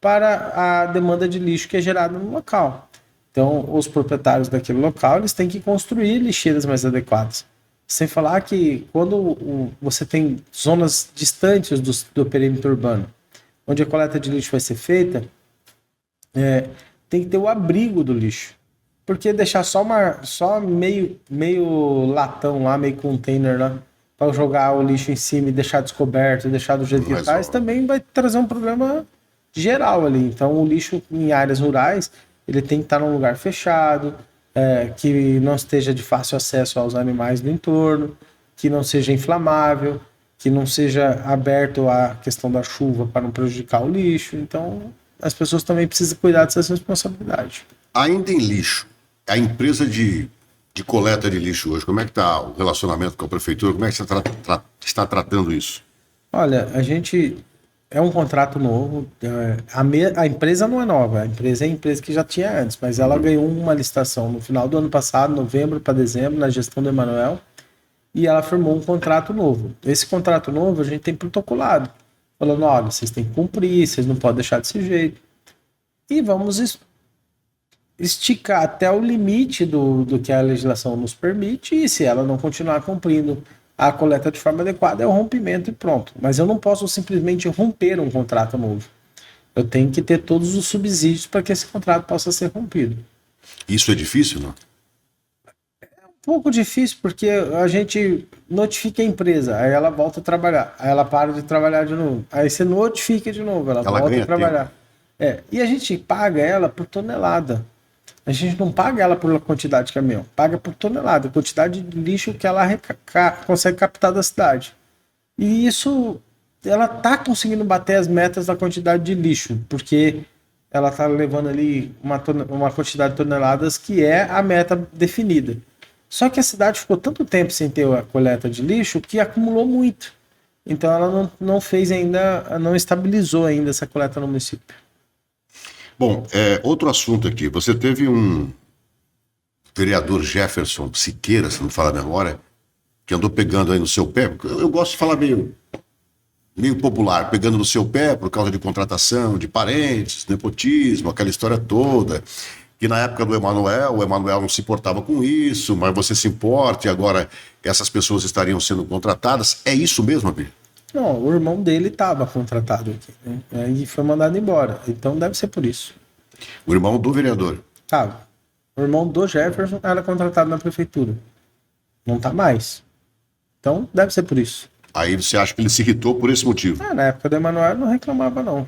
para a demanda de lixo que é gerada no local. Então, os proprietários daquele local, eles têm que construir lixeiras mais adequadas. Sem falar que quando você tem zonas distantes do perímetro urbano, onde a coleta de lixo vai ser feita, tem que ter o abrigo do lixo. Porque deixar só meio latão lá, meio container lá, para jogar o lixo em cima e deixar descoberto, deixar do jeito que está, também vai trazer um problema geral ali. Então, o lixo em áreas rurais, ele tem que estar num lugar fechado, que não esteja de fácil acesso aos animais do entorno, que não seja inflamável, que não seja aberto à questão da chuva para não prejudicar o lixo. Então, as pessoas também precisam cuidar dessas responsabilidades. Ainda em lixo, a empresa de coleta de lixo hoje, como é que está o relacionamento com a prefeitura? Como é que você está tratando isso? Olha, é um contrato novo, a empresa não é nova, a empresa é a empresa que já tinha antes, mas ela ganhou uma licitação no final do ano passado, novembro para dezembro, na gestão do Emanuel, e ela firmou um contrato novo. Esse contrato novo a gente tem protocolado, falando, olha, vocês têm que cumprir, vocês não podem deixar desse jeito. E vamos esticar até o limite do que a legislação nos permite, e se ela não continuar cumprindo a coleta de forma adequada, é o rompimento e pronto. Mas eu não posso simplesmente romper um contrato novo. Eu tenho que ter todos os subsídios para que esse contrato possa ser rompido. Isso é difícil, não? É um pouco difícil, porque a gente notifica a empresa, aí ela volta a trabalhar, aí ela para de trabalhar de novo, aí você notifica de novo, ela volta a trabalhar. E a gente paga ela por tonelada. A gente não paga ela por quantidade de caminhão, paga por tonelada, quantidade de lixo que ela consegue captar da cidade. E isso, ela está conseguindo bater as metas da quantidade de lixo, porque ela está levando ali uma quantidade de toneladas que é a meta definida. Só que a cidade ficou tanto tempo sem ter a coleta de lixo que acumulou muito. Então ela não fez ainda, não estabilizou ainda essa coleta no município. Bom, outro assunto aqui. Você teve um vereador Jefferson Siqueira, se não me fala a memória, que andou pegando aí no seu pé. Eu gosto de falar meio popular, pegando no seu pé por causa de contratação de parentes, nepotismo, aquela história toda. Que na época do Emanuel, o Emanuel não se importava com isso, mas você se importa e agora essas pessoas estariam sendo contratadas. É isso mesmo, Abílio? Não, o irmão dele estava contratado aqui, né? E foi mandado embora. Então deve ser por isso. O irmão do vereador? Tá. O irmão do Jefferson era contratado na prefeitura. Não tá mais. Então deve ser por isso. Aí você acha que ele se irritou por esse motivo? Na época do Emanuel não reclamava, não.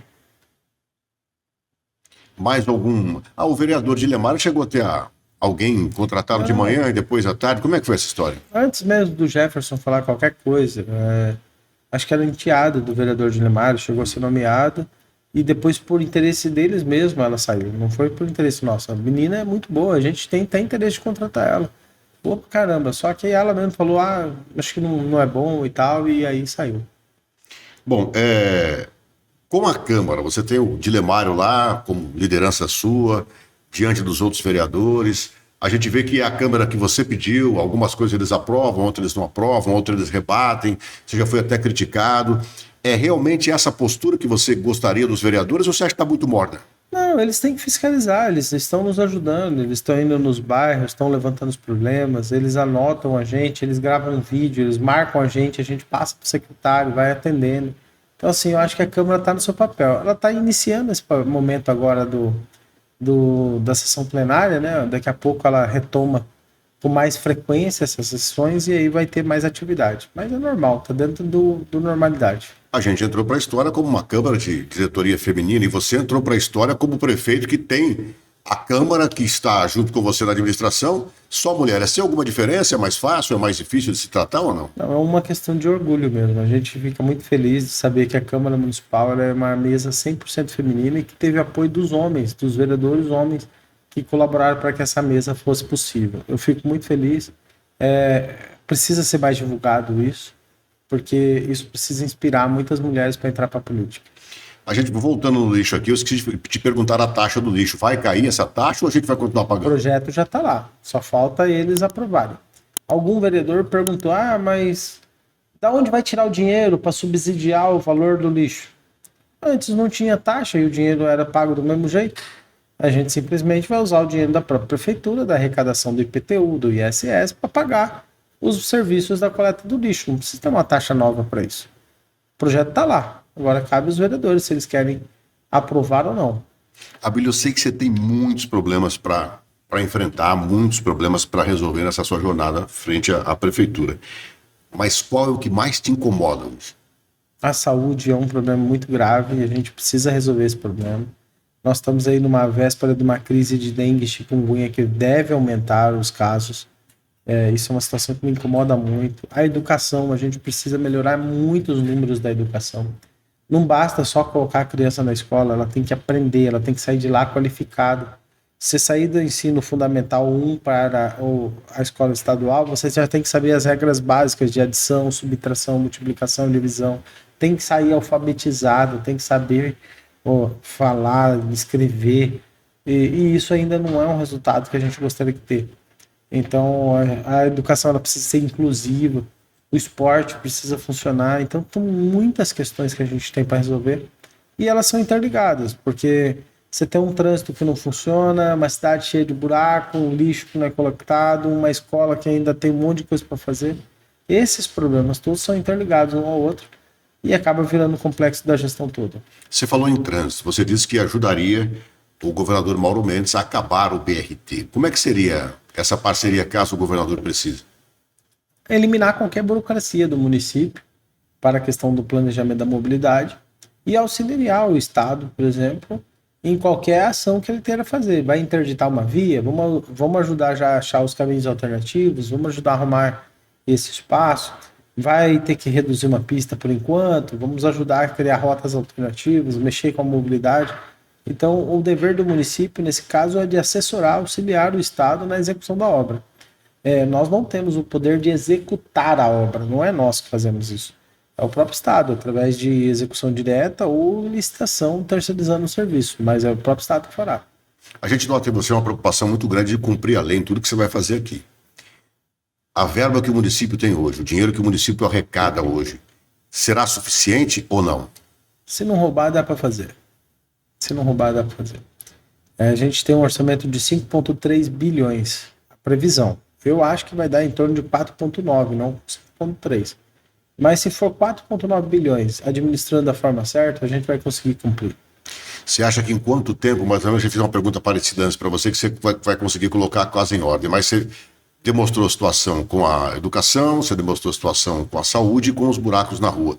Mais algum... o vereador de Lemar chegou a ter alguém contratado de manhã e depois à tarde? Como é que foi essa história? Antes mesmo do Jefferson falar qualquer coisa, acho que era enteada do vereador de Lemar, chegou a ser nomeada, e depois, por interesse deles mesmo, ela saiu. Não foi por interesse nosso. A menina é muito boa, a gente tem interesse de contratar ela. Boa pra caramba. Só que ela mesmo falou, acho que não é bom e tal, e aí saiu. Bom, com a Câmara, você tem o Dilemário lá, como liderança sua, diante dos outros vereadores. A gente vê que a Câmara que você pediu, algumas coisas eles aprovam, outras eles não aprovam, outras eles rebatem. Você já foi até criticado. É realmente essa postura que você gostaria dos vereadores ou você acha que está muito morna? Não, eles têm que fiscalizar, eles estão nos ajudando, eles estão indo nos bairros, estão levantando os problemas, eles anotam a gente, eles gravam um vídeo, eles marcam a gente passa para o secretário, vai atendendo. Então, assim, eu acho que a Câmara está no seu papel. Ela está iniciando esse momento agora da sessão plenária, né? Daqui a pouco ela retoma com mais frequência essas sessões e aí vai ter mais atividade. Mas é normal, está dentro do normalidade. A gente entrou para a história como uma Câmara de diretoria feminina e você entrou para a história como prefeito que tem a Câmara que está junto com você na administração, só mulheres. Tem alguma diferença? É mais fácil? É mais difícil de se tratar ou não? Não, é uma questão de orgulho mesmo. A gente fica muito feliz de saber que a Câmara Municipal é uma mesa 100% feminina e que teve apoio dos homens, dos vereadores homens que colaboraram para que essa mesa fosse possível. Eu fico muito feliz. Precisa ser mais divulgado isso, porque isso precisa inspirar muitas mulheres para entrar para a política. A gente, voltando no lixo aqui, eu esqueci de te perguntar a taxa do lixo. Vai cair essa taxa ou a gente vai continuar pagando? O projeto já está lá, só falta eles aprovarem. Algum vereador perguntou, mas da onde vai tirar o dinheiro para subsidiar o valor do lixo? Antes não tinha taxa e o dinheiro era pago do mesmo jeito. A gente simplesmente vai usar o dinheiro da própria prefeitura, da arrecadação do IPTU, do ISS, para pagar os serviços da coleta do lixo. Não precisa ter uma taxa nova para isso. O projeto está lá. Agora cabe aos vereadores se eles querem aprovar ou não. Abílio, eu sei que você tem muitos problemas para enfrentar, muitos problemas para resolver nessa sua jornada frente à prefeitura. Mas qual é o que mais te incomoda, Luiz? A saúde é um problema muito grave e a gente precisa resolver esse problema. Nós estamos aí numa véspera de uma crise de dengue e chikungunya que deve aumentar os casos. Isso é uma situação que me incomoda muito. A educação, a gente precisa melhorar muito os números da educação. Não basta só colocar a criança na escola, ela tem que aprender, ela tem que sair de lá qualificada. Você sair do ensino fundamental 1 para a escola estadual, você já tem que saber as regras básicas de adição, subtração, multiplicação, divisão. Tem que sair alfabetizado, tem que saber falar, escrever. E isso ainda não é um resultado que a gente gostaria de ter. Então, a educação ela precisa ser inclusiva, o esporte precisa funcionar. Então, são muitas questões que a gente tem para resolver e elas são interligadas, porque você tem um trânsito que não funciona, uma cidade cheia de buraco, um lixo que não é coletado, uma escola que ainda tem um monte de coisa para fazer. Esses problemas todos são interligados um ao outro e acaba virando o complexo da gestão toda. Você falou em trânsito, você disse que ajudaria o governador Mauro Mendes a acabar o BRT. Como é que seria essa parceria caso o governador precise? Eliminar qualquer burocracia do município para a questão do planejamento da mobilidade e auxiliar o Estado, por exemplo, em qualquer ação que ele queira fazer. Vai interditar uma via, vamos ajudar já a achar os caminhos alternativos, vamos ajudar a arrumar esse espaço, vai ter que reduzir uma pista por enquanto, vamos ajudar a criar rotas alternativas, mexer com a mobilidade. Então, o dever do município, nesse caso, é de assessorar, auxiliar o Estado na execução da obra. Nós não temos o poder de executar a obra, não é nós que fazemos isso. É o próprio Estado, através de execução direta ou licitação terceirizando o serviço, mas é o próprio Estado que fará. A gente nota em você uma preocupação muito grande de cumprir a lei em tudo que você vai fazer aqui. A verba que o município tem hoje, o dinheiro que o município arrecada hoje, será suficiente ou não? Se não roubar, dá para fazer. A gente tem um orçamento de 5,3 bilhões, a previsão. Eu acho que vai dar em torno de 4,9, não 5,3. Mas se for 4,9 bilhões administrando da forma certa, a gente vai conseguir cumprir. Você acha que em quanto tempo, mais ou menos, eu fiz uma pergunta parecida antes para você, que você vai conseguir colocar a casa em ordem, mas você demonstrou situação com a educação, você demonstrou situação com a saúde e com os buracos na rua.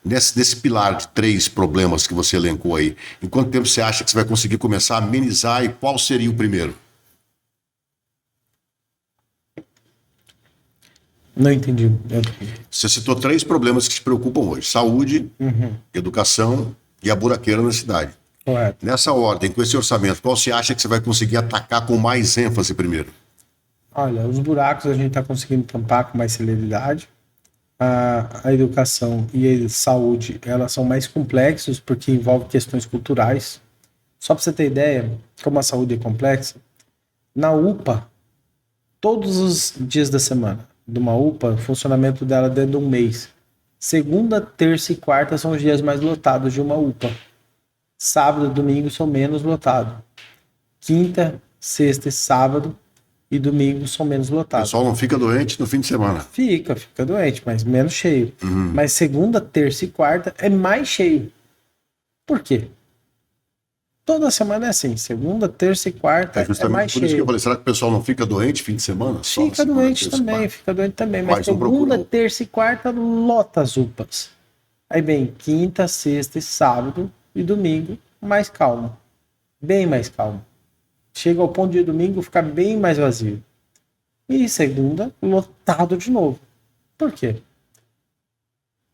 Nesse pilar de 3 problemas que você elencou aí, em quanto tempo você acha que você vai conseguir começar a amenizar e qual seria o primeiro? Não entendi. Você citou 3 problemas que te preocupam hoje: saúde, educação e a buraqueira na cidade. Correto. Nessa ordem, com esse orçamento, qual você acha que você vai conseguir atacar com mais ênfase primeiro? Olha, os buracos a gente está conseguindo tampar com mais celeridade. A educação e a saúde, elas são mais complexos porque envolvem questões culturais. Só para você ter ideia, como a saúde é complexa, na UPA, todos os dias da semana, de uma UPA, o funcionamento dela dentro de um mês. Segunda, terça e quarta são os dias mais lotados de uma UPA. Sábado e domingo são menos lotados. Quinta, sexta e sábado e domingo são menos O lotados. pessoal não fica doente no fim de semana. Fica doente, mas menos cheio. Mas segunda, terça e quarta é mais cheio. Por quê? Toda semana é assim. Segunda, terça e quarta É é justamente mais por isso que cheio. eu falei, será que o pessoal não fica doente fim de semana? Só na Fica segunda, doente terça, também, quarta. fica doente também. Mas Mas não segunda, procurou. terça e quarta lota as UPAs. Aí vem quinta, sexta e sábado e domingo mais calmo. Bem mais calmo. Chega ao ponto de domingo ficar bem mais vazio. E segunda, lotado de novo. Por quê?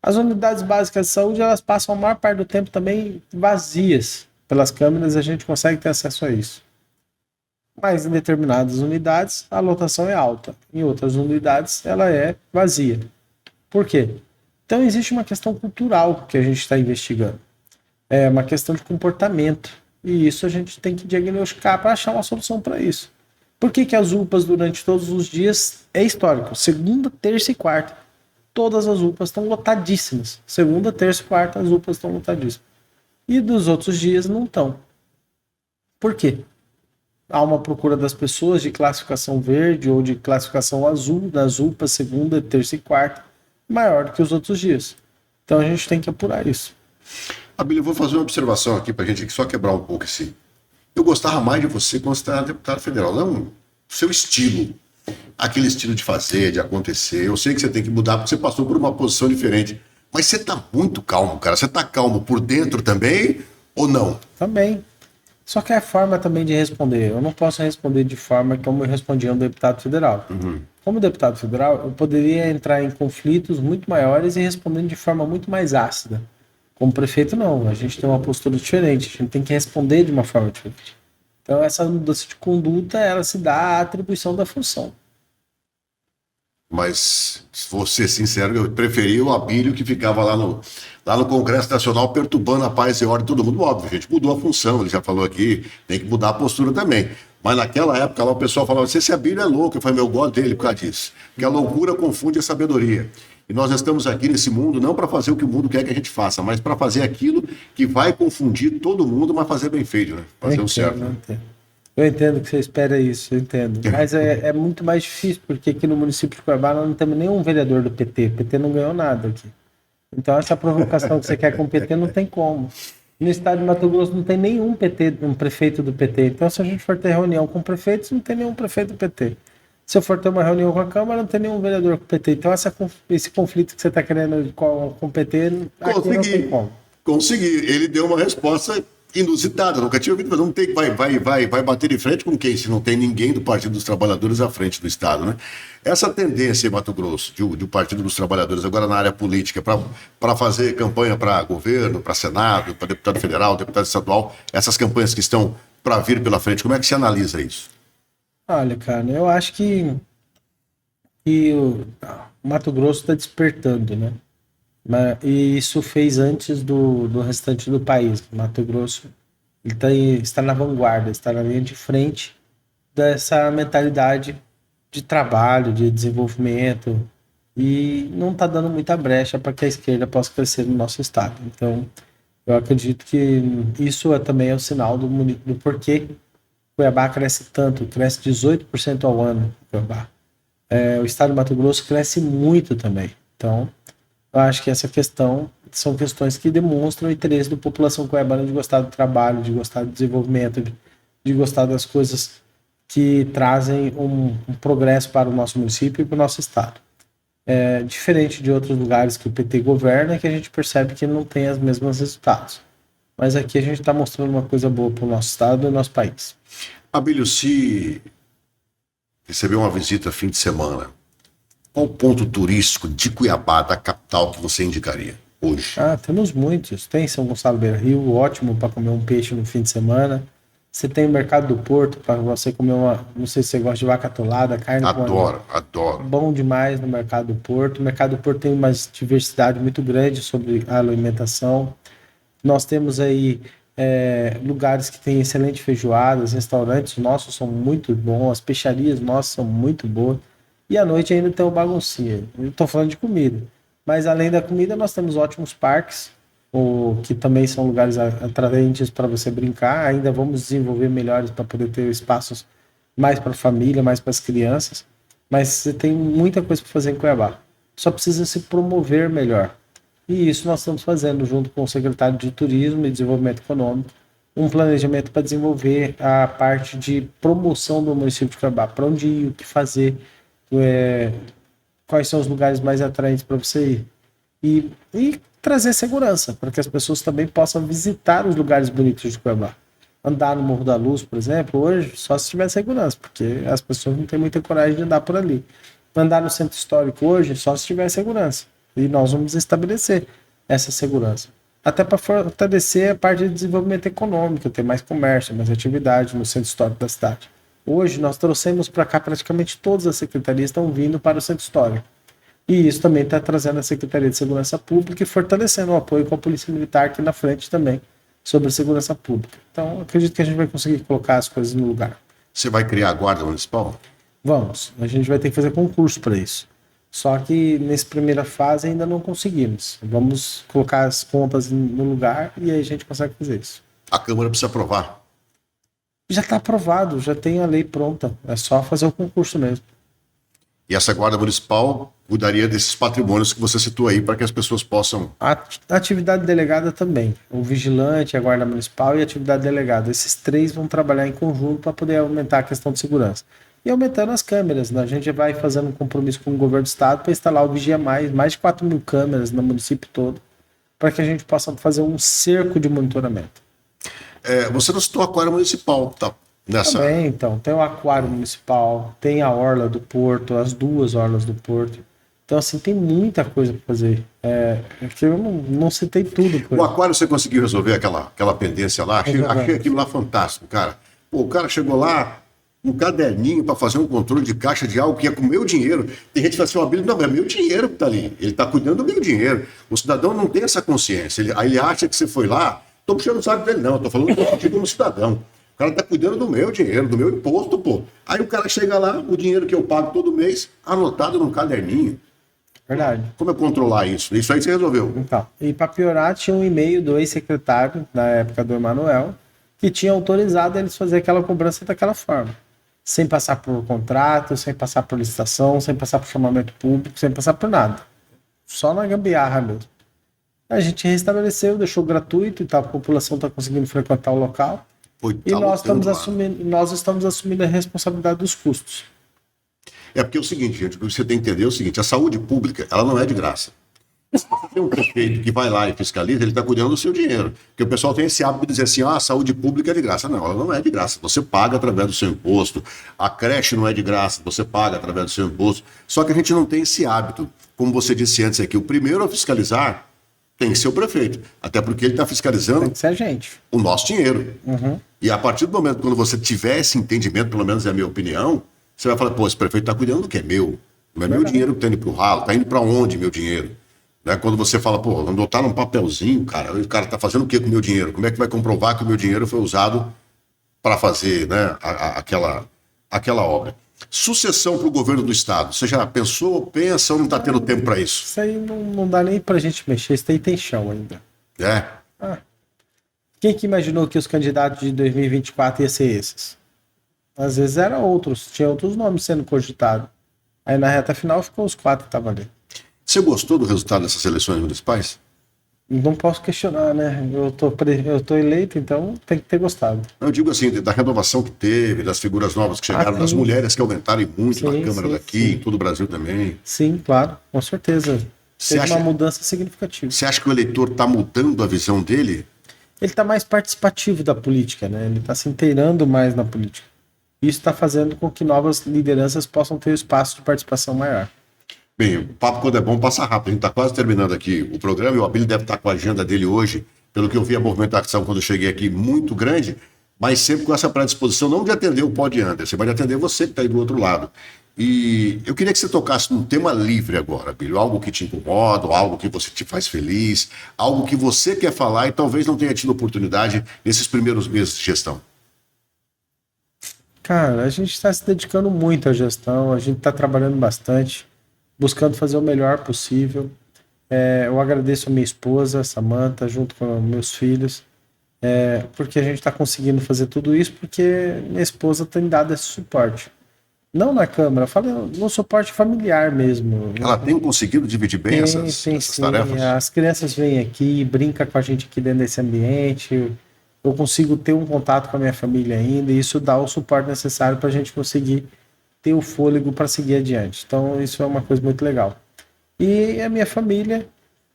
As unidades básicas de saúde, elas passam a maior parte do tempo também vazias. Pelas câmeras a gente consegue ter acesso a isso. Mas em determinadas unidades a lotação é alta. Em outras unidades ela é vazia. Por quê? Então existe uma questão cultural que a gente está investigando. É uma questão de comportamento. E isso a gente tem que diagnosticar para achar uma solução para isso. Por que as UPAs durante todos os dias é histórico? Segunda, terça e quarta. Todas as UPAs estão lotadíssimas. Segunda, terça e quarta as UPAs estão lotadíssimas. E dos outros dias não estão. Por quê? Há uma procura das pessoas de classificação verde ou de classificação azul nas UPAs segunda, terça e quarta maior do que os outros dias. Então a gente tem que apurar isso. Abílio, eu vou fazer uma observação aqui pra gente só quebrar um pouco esse. Eu gostava mais de você quando você era deputado federal, não o seu estilo. Aquele estilo de fazer, de acontecer. Eu sei que você tem que mudar porque você passou por uma posição diferente. Mas você tá muito calmo, cara. Você tá calmo por dentro também ou não? Também. Só que é a forma também de responder. Eu não posso responder de forma como eu respondia um deputado federal. Como deputado federal, eu poderia entrar em conflitos muito maiores e respondendo de forma muito mais ácida. Como prefeito, não. A gente tem uma postura diferente. A gente tem que responder de uma forma diferente. Então, essa mudança de conduta, ela se dá à atribuição da função. Mas, se vou ser sincero, eu preferia o Abílio que ficava lá no Congresso Nacional perturbando a paz e ordem de todo mundo. Óbvio, a gente mudou a função, ele já falou aqui, tem que mudar a postura também. Mas naquela época lá o pessoal falava assim, esse Abílio é louco. Eu falei, meu gosto dele por causa disso. Porque a loucura confunde a sabedoria. E nós estamos aqui nesse mundo não para fazer o que o mundo quer que a gente faça, mas para fazer aquilo que vai confundir todo mundo, mas fazer bem feito, né? Fazer o certo. Eu entendo que você espera isso, eu entendo. Mas é muito mais difícil, porque aqui no município de Cuiabá nós não temos nenhum vereador do PT. O PT não ganhou nada aqui. Então essa provocação que você quer com o PT não tem como. No estado de Mato Grosso não tem nenhum PT, um prefeito do PT. Então se a gente for ter reunião com prefeitos, não tem nenhum prefeito do PT. Se eu for ter uma reunião com a Câmara, não tem nenhum vereador com o PT. Então esse conflito que você está querendo com o PT, aqui não tem como. Consegui. Ele deu uma resposta inusitada, nunca tinha ouvido, mas não tem, vai bater de frente com quem, se não tem ninguém do Partido dos Trabalhadores à frente do Estado, né? Essa tendência em Mato Grosso, do Partido dos Trabalhadores, agora na área política, para fazer campanha para governo, para Senado, para deputado federal, deputado estadual, essas campanhas que estão para vir pela frente, como é que se analisa isso? Olha, cara, eu acho que o Mato Grosso está despertando, né? E isso fez antes do restante do país. Mato Grosso está na vanguarda, está na linha de frente dessa mentalidade de trabalho, de desenvolvimento, e não está dando muita brecha para que a esquerda possa crescer no nosso estado. Então, eu acredito que isso também é o sinal do porquê Cuiabá cresce tanto, cresce 18% ao ano. Cuiabá. O estado de Mato Grosso cresce muito também. Então, eu acho que essa questão são questões que demonstram o interesse da população cuiabana de gostar do trabalho, de gostar do desenvolvimento, de gostar das coisas que trazem um progresso para o nosso município e para o nosso estado. Diferente de outros lugares que o PT governa, que a gente percebe que não tem os mesmos resultados. Mas aqui a gente está mostrando uma coisa boa para o nosso estado e o nosso país. Abílio, se recebeu uma visita fim de semana, qual ponto turístico de Cuiabá, da capital, que você indicaria hoje? Temos muitos. Tem São Gonçalo Beira-Rio, ótimo para comer um peixe no fim de semana. Você tem o Mercado do Porto para você comer não sei se você gosta de vaca atolada, carne Adoro. Bom demais no Mercado do Porto. O Mercado do Porto tem uma diversidade muito grande sobre a alimentação. Nós temos aí lugares que têm excelentes feijoadas, restaurantes nossos são muito bons, as peixarias nossas são muito boas. E à noite ainda tem o baguncinha. Eu estou falando de comida. Mas além da comida, nós temos ótimos parques, que também são lugares atraentes para você brincar. Ainda vamos desenvolver melhores para poder ter espaços mais para a família, mais para as crianças. Mas você tem muita coisa para fazer em Cuiabá. Só precisa se promover melhor. E isso nós estamos fazendo junto com o secretário de Turismo e Desenvolvimento Econômico, um planejamento para desenvolver a parte de promoção do município de Cuiabá. Para onde ir, o que fazer, quais são os lugares mais atraentes para você ir. E trazer segurança, para que as pessoas também possam visitar os lugares bonitos de Cuiabá. Andar no Morro da Luz, por exemplo, hoje só se tiver segurança, porque as pessoas não têm muita coragem de andar por ali. Andar no centro histórico hoje só se tiver segurança. E nós vamos estabelecer essa segurança. Até para fortalecer a parte de desenvolvimento econômico, ter mais comércio, mais atividade no centro histórico da cidade. Hoje nós trouxemos para cá praticamente todas as secretarias estão vindo para o centro histórico. E isso também está trazendo a Secretaria de Segurança Pública e fortalecendo o apoio com a Polícia Militar aqui na frente também sobre a segurança pública. Então, acredito que a gente vai conseguir colocar as coisas no lugar. Você vai criar a Guarda Municipal? Vamos. A gente vai ter que fazer concurso para isso. Só que nessa primeira fase ainda não conseguimos. Vamos colocar as contas no lugar e aí a gente consegue fazer isso. A Câmara precisa aprovar. Já está aprovado, já tem a lei pronta. É só fazer o concurso mesmo. E essa Guarda Municipal cuidaria desses patrimônios que você citou aí para que as pessoas possam... A atividade delegada também. O vigilante, a Guarda Municipal e a atividade delegada. Esses três vão trabalhar em conjunto para poder aumentar a questão de segurança. E aumentando as câmeras, né? A gente vai fazendo um compromisso com o governo do estado para instalar o Vigia mais de 4.000 câmeras no município todo, para que a gente possa fazer um cerco de monitoramento. Você não citou a Aquário Municipal, tá? Nessa... Também, então, tem o Aquário Municipal, tem a Orla do Porto, as 2 orlas do Porto. Então, assim, tem muita coisa para fazer. Que eu não citei tudo. O Aquário, você conseguiu resolver aquela pendência lá? Achei aquilo lá fantástico, cara. Pô, o cara chegou lá, um caderninho para fazer um controle de caixa de algo que é com o meu dinheiro. Tem gente que fala assim, Abílio, não, é meu dinheiro que tá ali. Ele tá cuidando do meu dinheiro. O cidadão não tem essa consciência. Aí ele acha que você foi lá, tô puxando o saco dele, não. Tô falando contigo como cidadão. O cara tá cuidando do meu dinheiro, do meu imposto, pô. Aí o cara chega lá, o dinheiro que eu pago todo mês, anotado num caderninho. Verdade. Como é controlar isso? Isso aí você resolveu. Então, e para piorar, tinha um e-mail do ex-secretário, na época do Emanuel, que tinha autorizado eles fazer aquela cobrança daquela forma. Sem passar por contrato, sem passar por licitação, sem passar por chamamento público, sem passar por nada. Só na gambiarra mesmo. A gente restabeleceu, deixou gratuito, e a população está conseguindo frequentar o local. E nós estamos assumindo a responsabilidade dos custos. É porque é o seguinte, gente, o que você tem que entender é o seguinte, a saúde pública, ela não é de graça. Se você tem um prefeito que vai lá e fiscaliza, ele está cuidando do seu dinheiro. Porque o pessoal tem esse hábito de dizer assim, a saúde pública é de graça. Não, ela não é de graça. Você paga através do seu imposto. A creche não é de graça, você paga através do seu imposto. Só que a gente não tem esse hábito. Como você disse antes aqui, o primeiro a fiscalizar tem que ser o prefeito. Até porque ele está fiscalizando tem que ser a gente. O nosso dinheiro. Uhum. E a partir do momento quando você tiver esse entendimento, pelo menos é a minha opinião, você vai falar, pô, esse prefeito está cuidando do que é meu. Não é meu dinheiro que está indo para o ralo, está indo para onde meu dinheiro? Né? Quando você fala, pô, não botar num papelzinho, cara, o cara está fazendo o que com o meu dinheiro? Como é que vai comprovar que o meu dinheiro foi usado para fazer, né, aquela obra? Sucessão para o governo do estado. Você já pensou, pensa ou não está tendo tempo para isso? Isso aí não dá nem para a gente mexer, isso aí tem chão ainda. Quem que imaginou que os candidatos de 2024 iam ser esses? Às vezes eram outros, tinha outros nomes sendo cogitados. Aí na reta final ficou os 4 que estavam ali. Você gostou do resultado dessas eleições municipais? Não posso questionar, né? Eu tô eleito, então tem que ter gostado. Eu digo assim, da renovação que teve, das figuras novas que chegaram, das Sim, mulheres que aumentaram muito na sim, Câmara sim, daqui, em sim. todo o Brasil também. Sim, claro, com certeza. Você Teve uma acha, mudança significativa. você acha que o eleitor está mudando a visão dele? Ele está mais participativo da política, né? Ele está se inteirando mais na política. Isso está fazendo com que novas lideranças possam ter espaço de participação maior. Bem, o papo quando é bom passa rápido. A gente está quase terminando aqui o programa e o Abílio deve estar com a agenda dele hoje. Pelo que eu vi, a movimentação quando eu cheguei aqui muito grande, mas sempre com essa predisposição não de atender o Pod Anderson, mas de atender você que está aí do outro lado. E eu queria que você tocasse num tema livre agora, Abílio. Algo que te incomoda, algo que você te faz feliz, algo que você quer falar e talvez não tenha tido oportunidade nesses primeiros meses de gestão. Cara, a gente está se dedicando muito à gestão, a gente está trabalhando bastante, buscando fazer o melhor possível. Eu agradeço a minha esposa, Samantha, junto com meus filhos, porque a gente está conseguindo fazer tudo isso, porque minha esposa tem dado esse suporte. Não na Câmara, eu falo no suporte familiar mesmo. Ela tem conseguido dividir bem Tem essas sim. tarefas? As crianças vêm aqui, brincam com a gente aqui dentro desse ambiente. Eu consigo ter um contato com a minha família ainda, e isso dá o suporte necessário para a gente conseguir ter o fôlego para seguir adiante. Então, isso é uma coisa muito legal. E a minha família,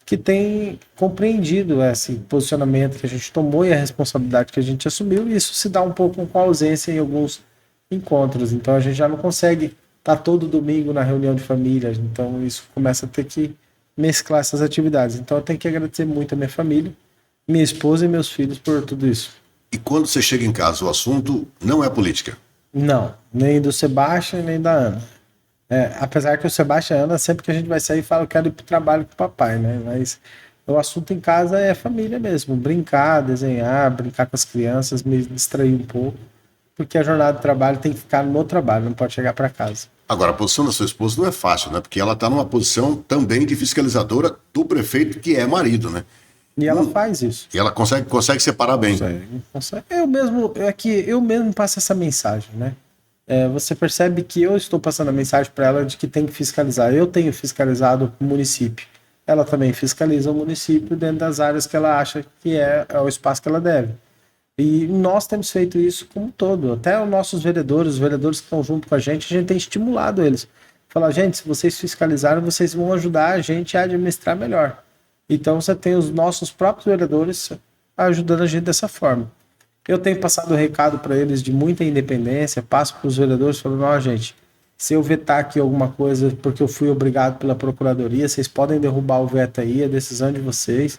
que tem compreendido esse posicionamento que a gente tomou e a responsabilidade que a gente assumiu, e isso se dá um pouco com a ausência em alguns encontros. Então, a gente já não consegue estar todo domingo na reunião de família. Então, isso começa a ter que mesclar essas atividades. Então, eu tenho que agradecer muito a minha família, minha esposa e meus filhos por tudo isso. E quando você chega em casa, o assunto não é política. Não, nem do Sebastião, nem da Ana. Apesar que o Sebastião e a Ana, sempre que a gente vai sair, fala que quero ir pro trabalho com o papai, né? Mas o assunto em casa é família mesmo. Brincar, desenhar, brincar com as crianças, me distrair um pouco. Porque a jornada de trabalho tem que ficar no trabalho, não pode chegar para casa. Agora, a posição da sua esposa não é fácil, né? Porque ela está numa posição também de fiscalizadora do prefeito, que é marido, né? E ela faz isso. E ela consegue separar bem. Consegue. Eu mesmo passo essa mensagem, né? Você percebe que eu estou passando a mensagem para ela de que tem que fiscalizar. Eu tenho fiscalizado o município. Ela também fiscaliza o município dentro das áreas que ela acha que é o espaço que ela deve. E nós temos feito isso como um todo. Até os nossos vereadores, os vereadores que estão junto com a gente tem estimulado eles. Falar, gente, se vocês fiscalizarem, vocês vão ajudar a gente a administrar melhor. Então você tem os nossos próprios vereadores ajudando a gente dessa forma. Eu tenho passado o recado para eles de muita independência, passo para os vereadores falando, ó, gente, se eu vetar aqui alguma coisa porque eu fui obrigado pela procuradoria, vocês podem derrubar o veto aí, a decisão de vocês,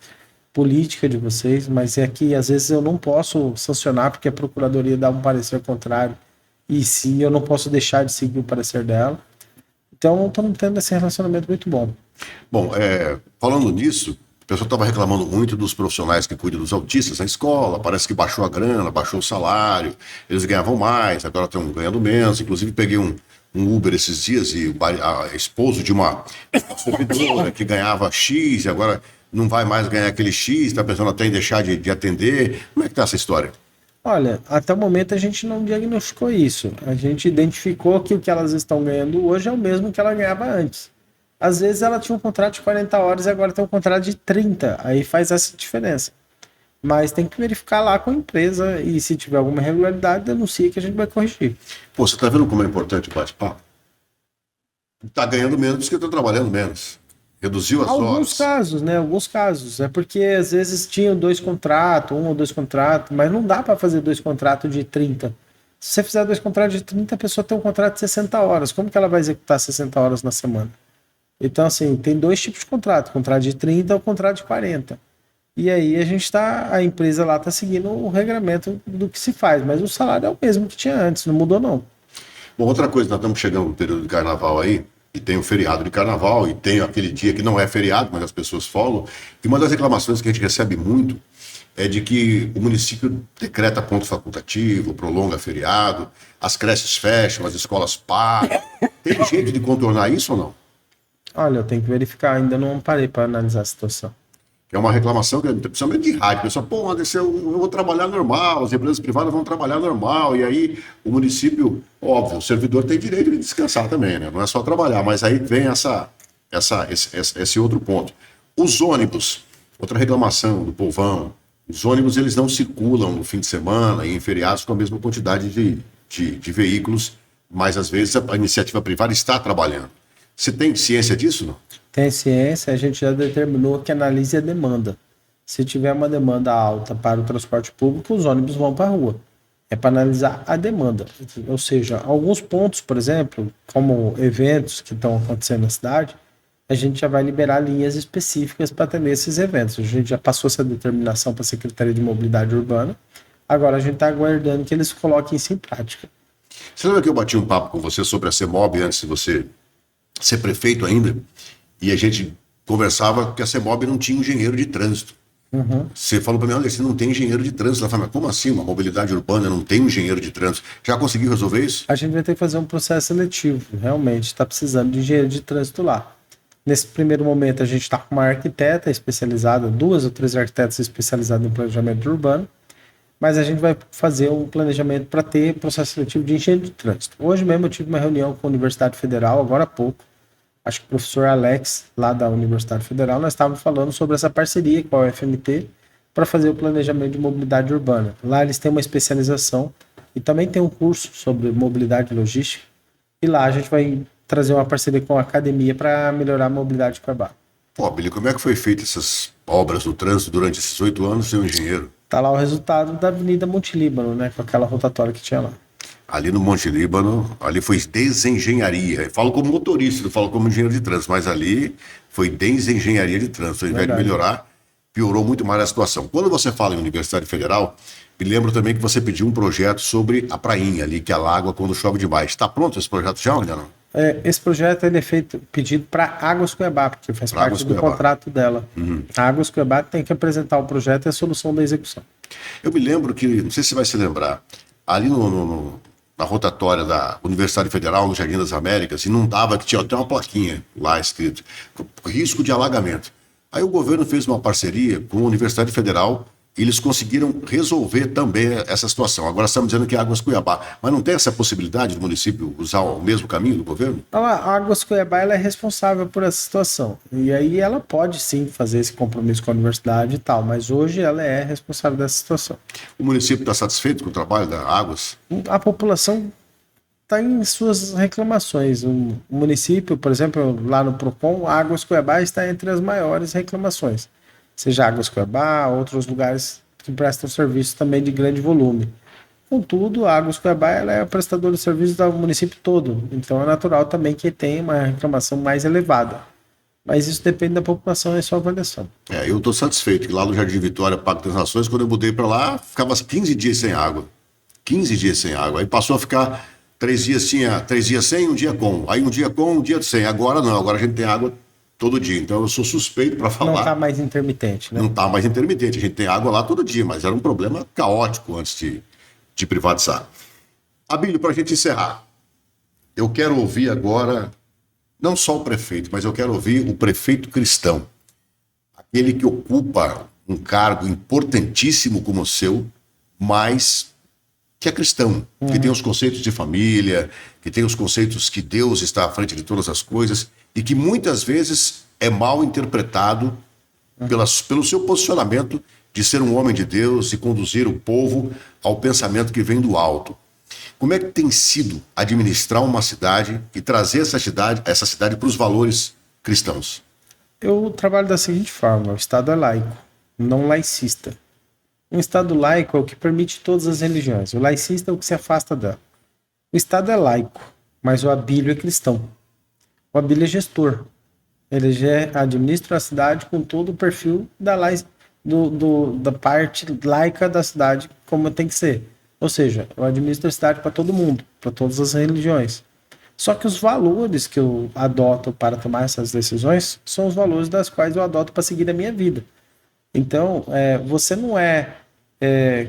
política de vocês, mas é que às vezes eu não posso sancionar porque a procuradoria dá um parecer contrário e sim, eu não posso deixar de seguir o parecer dela. Então estamos tendo esse relacionamento muito bom. Bom, falando nisso, o pessoal estava reclamando muito dos profissionais que cuidam dos autistas na escola, parece que baixou a grana, baixou o salário, eles ganhavam mais, agora estão ganhando menos. Inclusive peguei um Uber esses dias e a esposo de uma servidora que ganhava X e agora não vai mais ganhar aquele X, está pensando até em deixar de atender. Como é que está essa história? Olha, até o momento a gente não diagnosticou isso. A gente identificou que o que elas estão ganhando hoje é o mesmo que ela ganhava antes. Às vezes ela tinha um contrato de 40 horas e agora tem um contrato de 30. Aí faz essa diferença. Mas tem que verificar lá com a empresa e se tiver alguma irregularidade, denuncia que a gente vai corrigir. Pô, você está vendo como é importante o bate-papo? Está ganhando menos porque está trabalhando menos. Reduziu as horas. Alguns casos, né? Alguns casos. É porque às vezes tinham 2 contratos, 1 ou 2 contratos, mas não dá para fazer 2 contratos de 30. Se você fizer 2 contratos de 30, a pessoa tem um contrato de 60 horas. Como que ela vai executar 60 horas na semana? Então, assim, tem 2 tipos de contrato. Contrato de 30 ou contrato de 40. E aí a empresa lá está seguindo o regramento do que se faz. Mas o salário é o mesmo que tinha antes, não mudou não. Bom, outra coisa, nós estamos chegando no período de carnaval aí, e tem o feriado de carnaval, e tem aquele dia que não é feriado, mas as pessoas folgam. E uma das reclamações que a gente recebe muito é de que o município decreta ponto facultativo, prolonga feriado, as creches fecham, as escolas param. Tem jeito de contornar isso ou não? Olha, eu tenho que verificar, ainda não parei para analisar a situação. É uma reclamação, principalmente de rádio. O pessoal, pô, Anderson, eu vou trabalhar normal, as empresas privadas vão trabalhar normal, e aí o município, óbvio, o servidor tem direito de descansar também, né? Não é só trabalhar, mas aí vem esse outro ponto. Os ônibus, Outra reclamação do povão, os ônibus eles não circulam no fim de semana e em feriados com a mesma quantidade de veículos, mas às vezes a iniciativa privada está trabalhando. Você tem ciência disso, não? Tem ciência, a gente já determinou que analise a demanda. Se tiver uma demanda alta para o transporte público, os ônibus vão para a rua. É para analisar a demanda. Ou seja, alguns pontos, por exemplo, como eventos que estão acontecendo na cidade, a gente já vai liberar linhas específicas para atender esses eventos. A gente já passou essa determinação para a Secretaria de Mobilidade Urbana. Agora a gente está aguardando que eles coloquem isso em prática. Você lembra que eu bati um papo com você sobre a CEMOB antes de você ser prefeito ainda? E a gente conversava que a CEMOB não tinha engenheiro de trânsito. Você falou para mim, olha, você não tem engenheiro de trânsito. Ela falou, mas como assim? Uma mobilidade urbana não tem um engenheiro de trânsito. Já conseguiu resolver isso? A gente vai ter que fazer um processo seletivo. Realmente está precisando de engenheiro de trânsito lá. Nesse primeiro momento, a gente está com uma arquiteta especializada, 2 ou 3 arquitetas especializadas em planejamento urbano, mas a gente vai fazer um planejamento para ter processo seletivo de engenheiro de trânsito. Hoje mesmo eu tive uma reunião com a Universidade Federal, agora há pouco, acho que o professor Alex, lá da Universidade Federal, nós estávamos falando sobre essa parceria com a UFMT para fazer o planejamento de mobilidade urbana. Lá eles têm uma especialização e também tem um curso sobre mobilidade e logística, e lá a gente vai trazer uma parceria com a academia para melhorar a mobilidade de Cuiabá. Pô, Billy, como é que foi feita essas obras no trânsito durante esses 8 anos sem um engenheiro? Tá lá o resultado da Avenida Monte Líbano, né, com aquela rotatória que tinha lá. Ali no Monte Líbano, ali foi desengenharia. Eu falo como motorista, não falo como engenheiro de trânsito, mas ali foi desengenharia de trânsito. Ao invés de melhorar, piorou muito mais a situação. Quando você fala em Universidade Federal, me lembro também que você pediu um projeto sobre a prainha ali, que alaga quando chove demais. Está pronto esse projeto já ou ainda não? Esse projeto ele é pedido para Águas Cuiabá, porque faz parte do contrato dela. A Águas Cuiabá tem que apresentar o projeto e a solução da execução. Eu me lembro que, não sei se você vai se lembrar, ali na rotatória da Universidade Federal, no Jardim das Américas, inundava, que tinha até uma plaquinha lá escrito, risco de alagamento. Aí o governo fez uma parceria com a Universidade Federal e eles conseguiram resolver também essa situação. Agora estamos dizendo que é Águas Cuiabá, mas não tem essa possibilidade do município usar o mesmo caminho do governo? A Águas Cuiabá ela é responsável por essa situação. E aí ela pode sim fazer esse compromisso com a universidade e tal, mas hoje ela é responsável dessa situação. O município está satisfeito com o trabalho da Águas? A população está em suas reclamações. O município, por exemplo, lá no PROCON, Águas Cuiabá está entre as maiores reclamações. Seja Águas Cuiabá, outros lugares que prestam serviço também de grande volume. Contudo, a Águas Cuiabá ela é a prestadora de serviços do município todo, então é natural também que tenha uma reclamação mais elevada. Mas isso depende da população e sua avaliação. Eu estou satisfeito que lá no Jardim Vitória, Parque das Nações, quando eu mudei para lá, ficava 15 dias sem água. 15 dias sem água. Aí passou a ficar 3 dias, tinha 3 dias sem, um dia com. Aí um dia com, um dia sem. Agora não, agora a gente tem água todo dia. Então eu sou suspeito para falar. Não está mais intermitente, né? Não está mais intermitente. A gente tem água lá todo dia, mas era um problema caótico antes de privatizar. Abílio, para a gente encerrar, eu quero ouvir agora, não só o prefeito, mas eu quero ouvir o prefeito cristão. Aquele que ocupa um cargo importantíssimo como o seu, mas que é cristão, que tem os conceitos de família, que tem os conceitos que Deus está à frente de todas as coisas e que muitas vezes é mal interpretado pelo seu posicionamento de ser um homem de Deus e conduzir o povo ao pensamento que vem do alto. Como é que tem sido administrar uma cidade e trazer essa cidade para os valores cristãos? Eu trabalho da seguinte forma: o Estado é laico, não laicista. Um Estado laico é o que permite todas as religiões. O laicista é o que se afasta dela. O Estado é laico, mas o Abílio é cristão. O Abílio é gestor. Ele administra a cidade com todo o perfil da parte laica da cidade, como tem que ser. Ou seja, eu administro a cidade para todo mundo, para todas as religiões. Só que os valores que eu adoto para tomar essas decisões são os valores das quais eu adoto para seguir a minha vida. Então, você não é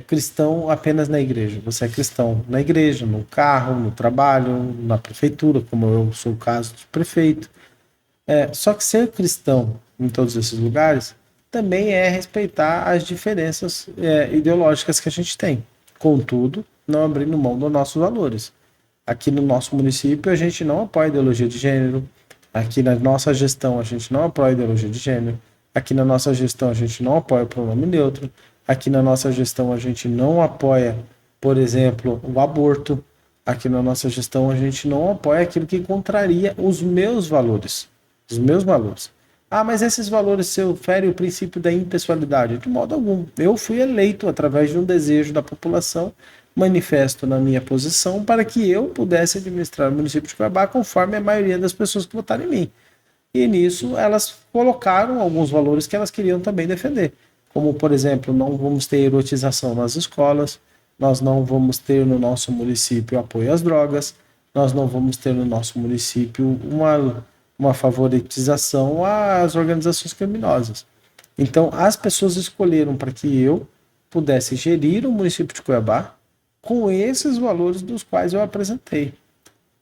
cristão apenas na igreja. Você é cristão na igreja, no carro, no trabalho, na prefeitura, como eu sou o caso de prefeito. Só que ser cristão em todos esses lugares também é respeitar as diferenças ideológicas que a gente tem. Contudo, não abrindo mão dos nossos valores. Aqui no nosso município, a gente não apoia ideologia de gênero. Aqui na nossa gestão, a gente não apoia ideologia de gênero. Aqui na nossa gestão a gente não apoia o pronome neutro. Aqui na nossa gestão a gente não apoia, por exemplo, o aborto. Aqui na nossa gestão a gente não apoia aquilo que contraria os meus valores. Os meus valores. Ah, mas esses valores se ferem o princípio da impessoalidade? De modo algum. Eu fui eleito através de um desejo da população, manifesto na minha posição para que eu pudesse administrar o município de Cuiabá conforme a maioria das pessoas que votaram em mim. E nisso elas colocaram alguns valores que elas queriam também defender. Como, por exemplo, não vamos ter erotização nas escolas, nós não vamos ter no nosso município apoio às drogas, nós não vamos ter no nosso município uma favoritização às organizações criminosas. Então, as pessoas escolheram para que eu pudesse gerir o município de Cuiabá com esses valores dos quais eu apresentei.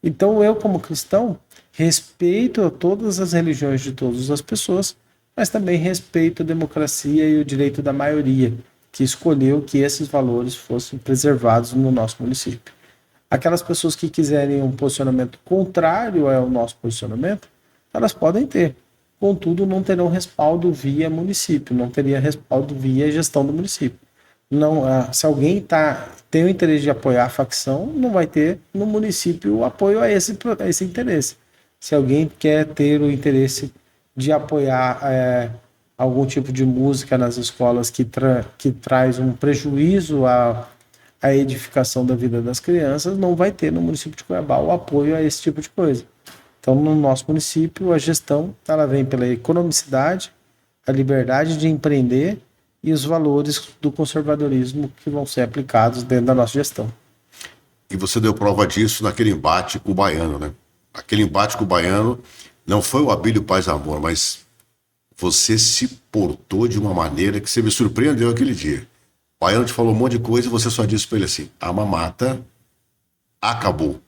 Então, eu, como cristão, respeito a todas as religiões de todas as pessoas, mas também respeito a democracia e o direito da maioria, que escolheu que esses valores fossem preservados no nosso município. Aquelas pessoas que quiserem um posicionamento contrário ao nosso posicionamento, elas podem ter. Contudo, não terão respaldo via município, não teria respaldo via gestão do município. Não, se alguém tem o interesse de apoiar a facção, não vai ter no município o apoio a esse interesse. Se alguém quer ter o interesse de apoiar algum tipo de música nas escolas que traz um prejuízo à edificação da vida das crianças, não vai ter no município de Cuiabá o apoio a esse tipo de coisa. Então, no nosso município, a gestão ela vem pela economicidade, a liberdade de empreender e os valores do conservadorismo que vão ser aplicados dentro da nossa gestão. E você deu prova disso naquele embate com o Baiano, né? Aquele embate com o Baiano não foi o Abílio Paz Amor, mas você se portou de uma maneira que você me surpreendeu aquele dia. O Baiano te falou um monte de coisa e você só disse para ele assim, a mamata acabou.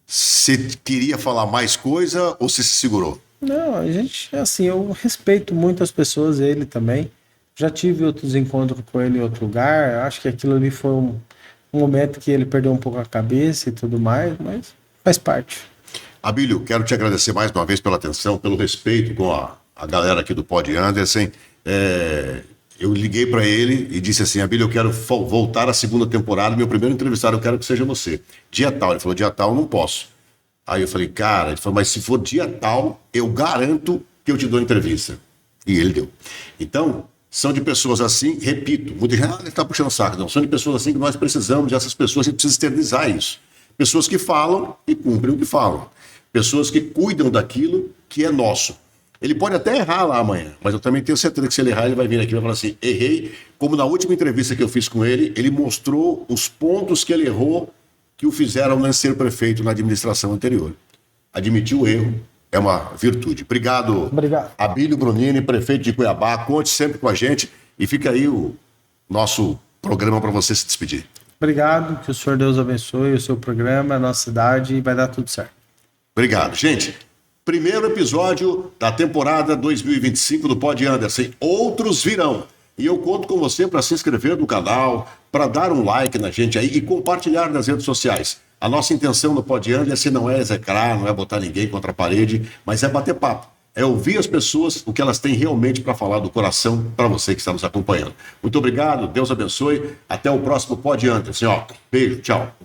Você queria falar mais coisa ou você se segurou? Não, a gente, assim, eu respeito muito as pessoas, ele também. Já tive outros encontros com ele em outro lugar. Acho que aquilo ali foi um momento que ele perdeu um pouco a cabeça e tudo mais, mas faz parte. Abílio, quero te agradecer mais uma vez pela atenção, pelo respeito com a galera aqui do Pod Anderson. Eu liguei para ele e disse assim, Abílio, eu quero voltar à segunda temporada, meu primeiro entrevistado, eu quero que seja você. Dia tal. Ele falou, dia tal, não posso. Aí eu falei, cara, ele falou, mas se for dia tal, eu garanto que eu te dou entrevista. E ele deu. Então, são de pessoas assim, repito, muita gente, ele está puxando saco. Não, são de pessoas assim que nós precisamos, dessas pessoas, a gente precisa externizar isso. Pessoas que falam e cumprem o que falam. Pessoas que cuidam daquilo que é nosso. Ele pode até errar lá amanhã, mas eu também tenho certeza que se ele errar, ele vai vir aqui e vai falar assim, errei. Como na última entrevista que eu fiz com ele, ele mostrou os pontos que ele errou que o fizeram não ser prefeito na administração anterior. Admitir o erro é uma virtude. Obrigado. Abílio Brunini, prefeito de Cuiabá. Conte sempre com a gente e fica aí o nosso programa para você se despedir. Obrigado, que o Senhor Deus abençoe o seu programa, a nossa cidade e vai dar tudo certo. Obrigado, gente. Primeiro episódio da temporada 2025 do Pod Anderson. Outros virão. E eu conto com você para se inscrever no canal, para dar um like na gente aí e compartilhar nas redes sociais. A nossa intenção no Pod Anderson não é execrar, não é botar ninguém contra a parede, mas é bater papo. É ouvir as pessoas, o que elas têm realmente para falar do coração para você que está nos acompanhando. Muito obrigado, Deus abençoe. Até o próximo Pod Anderson. Beijo, tchau.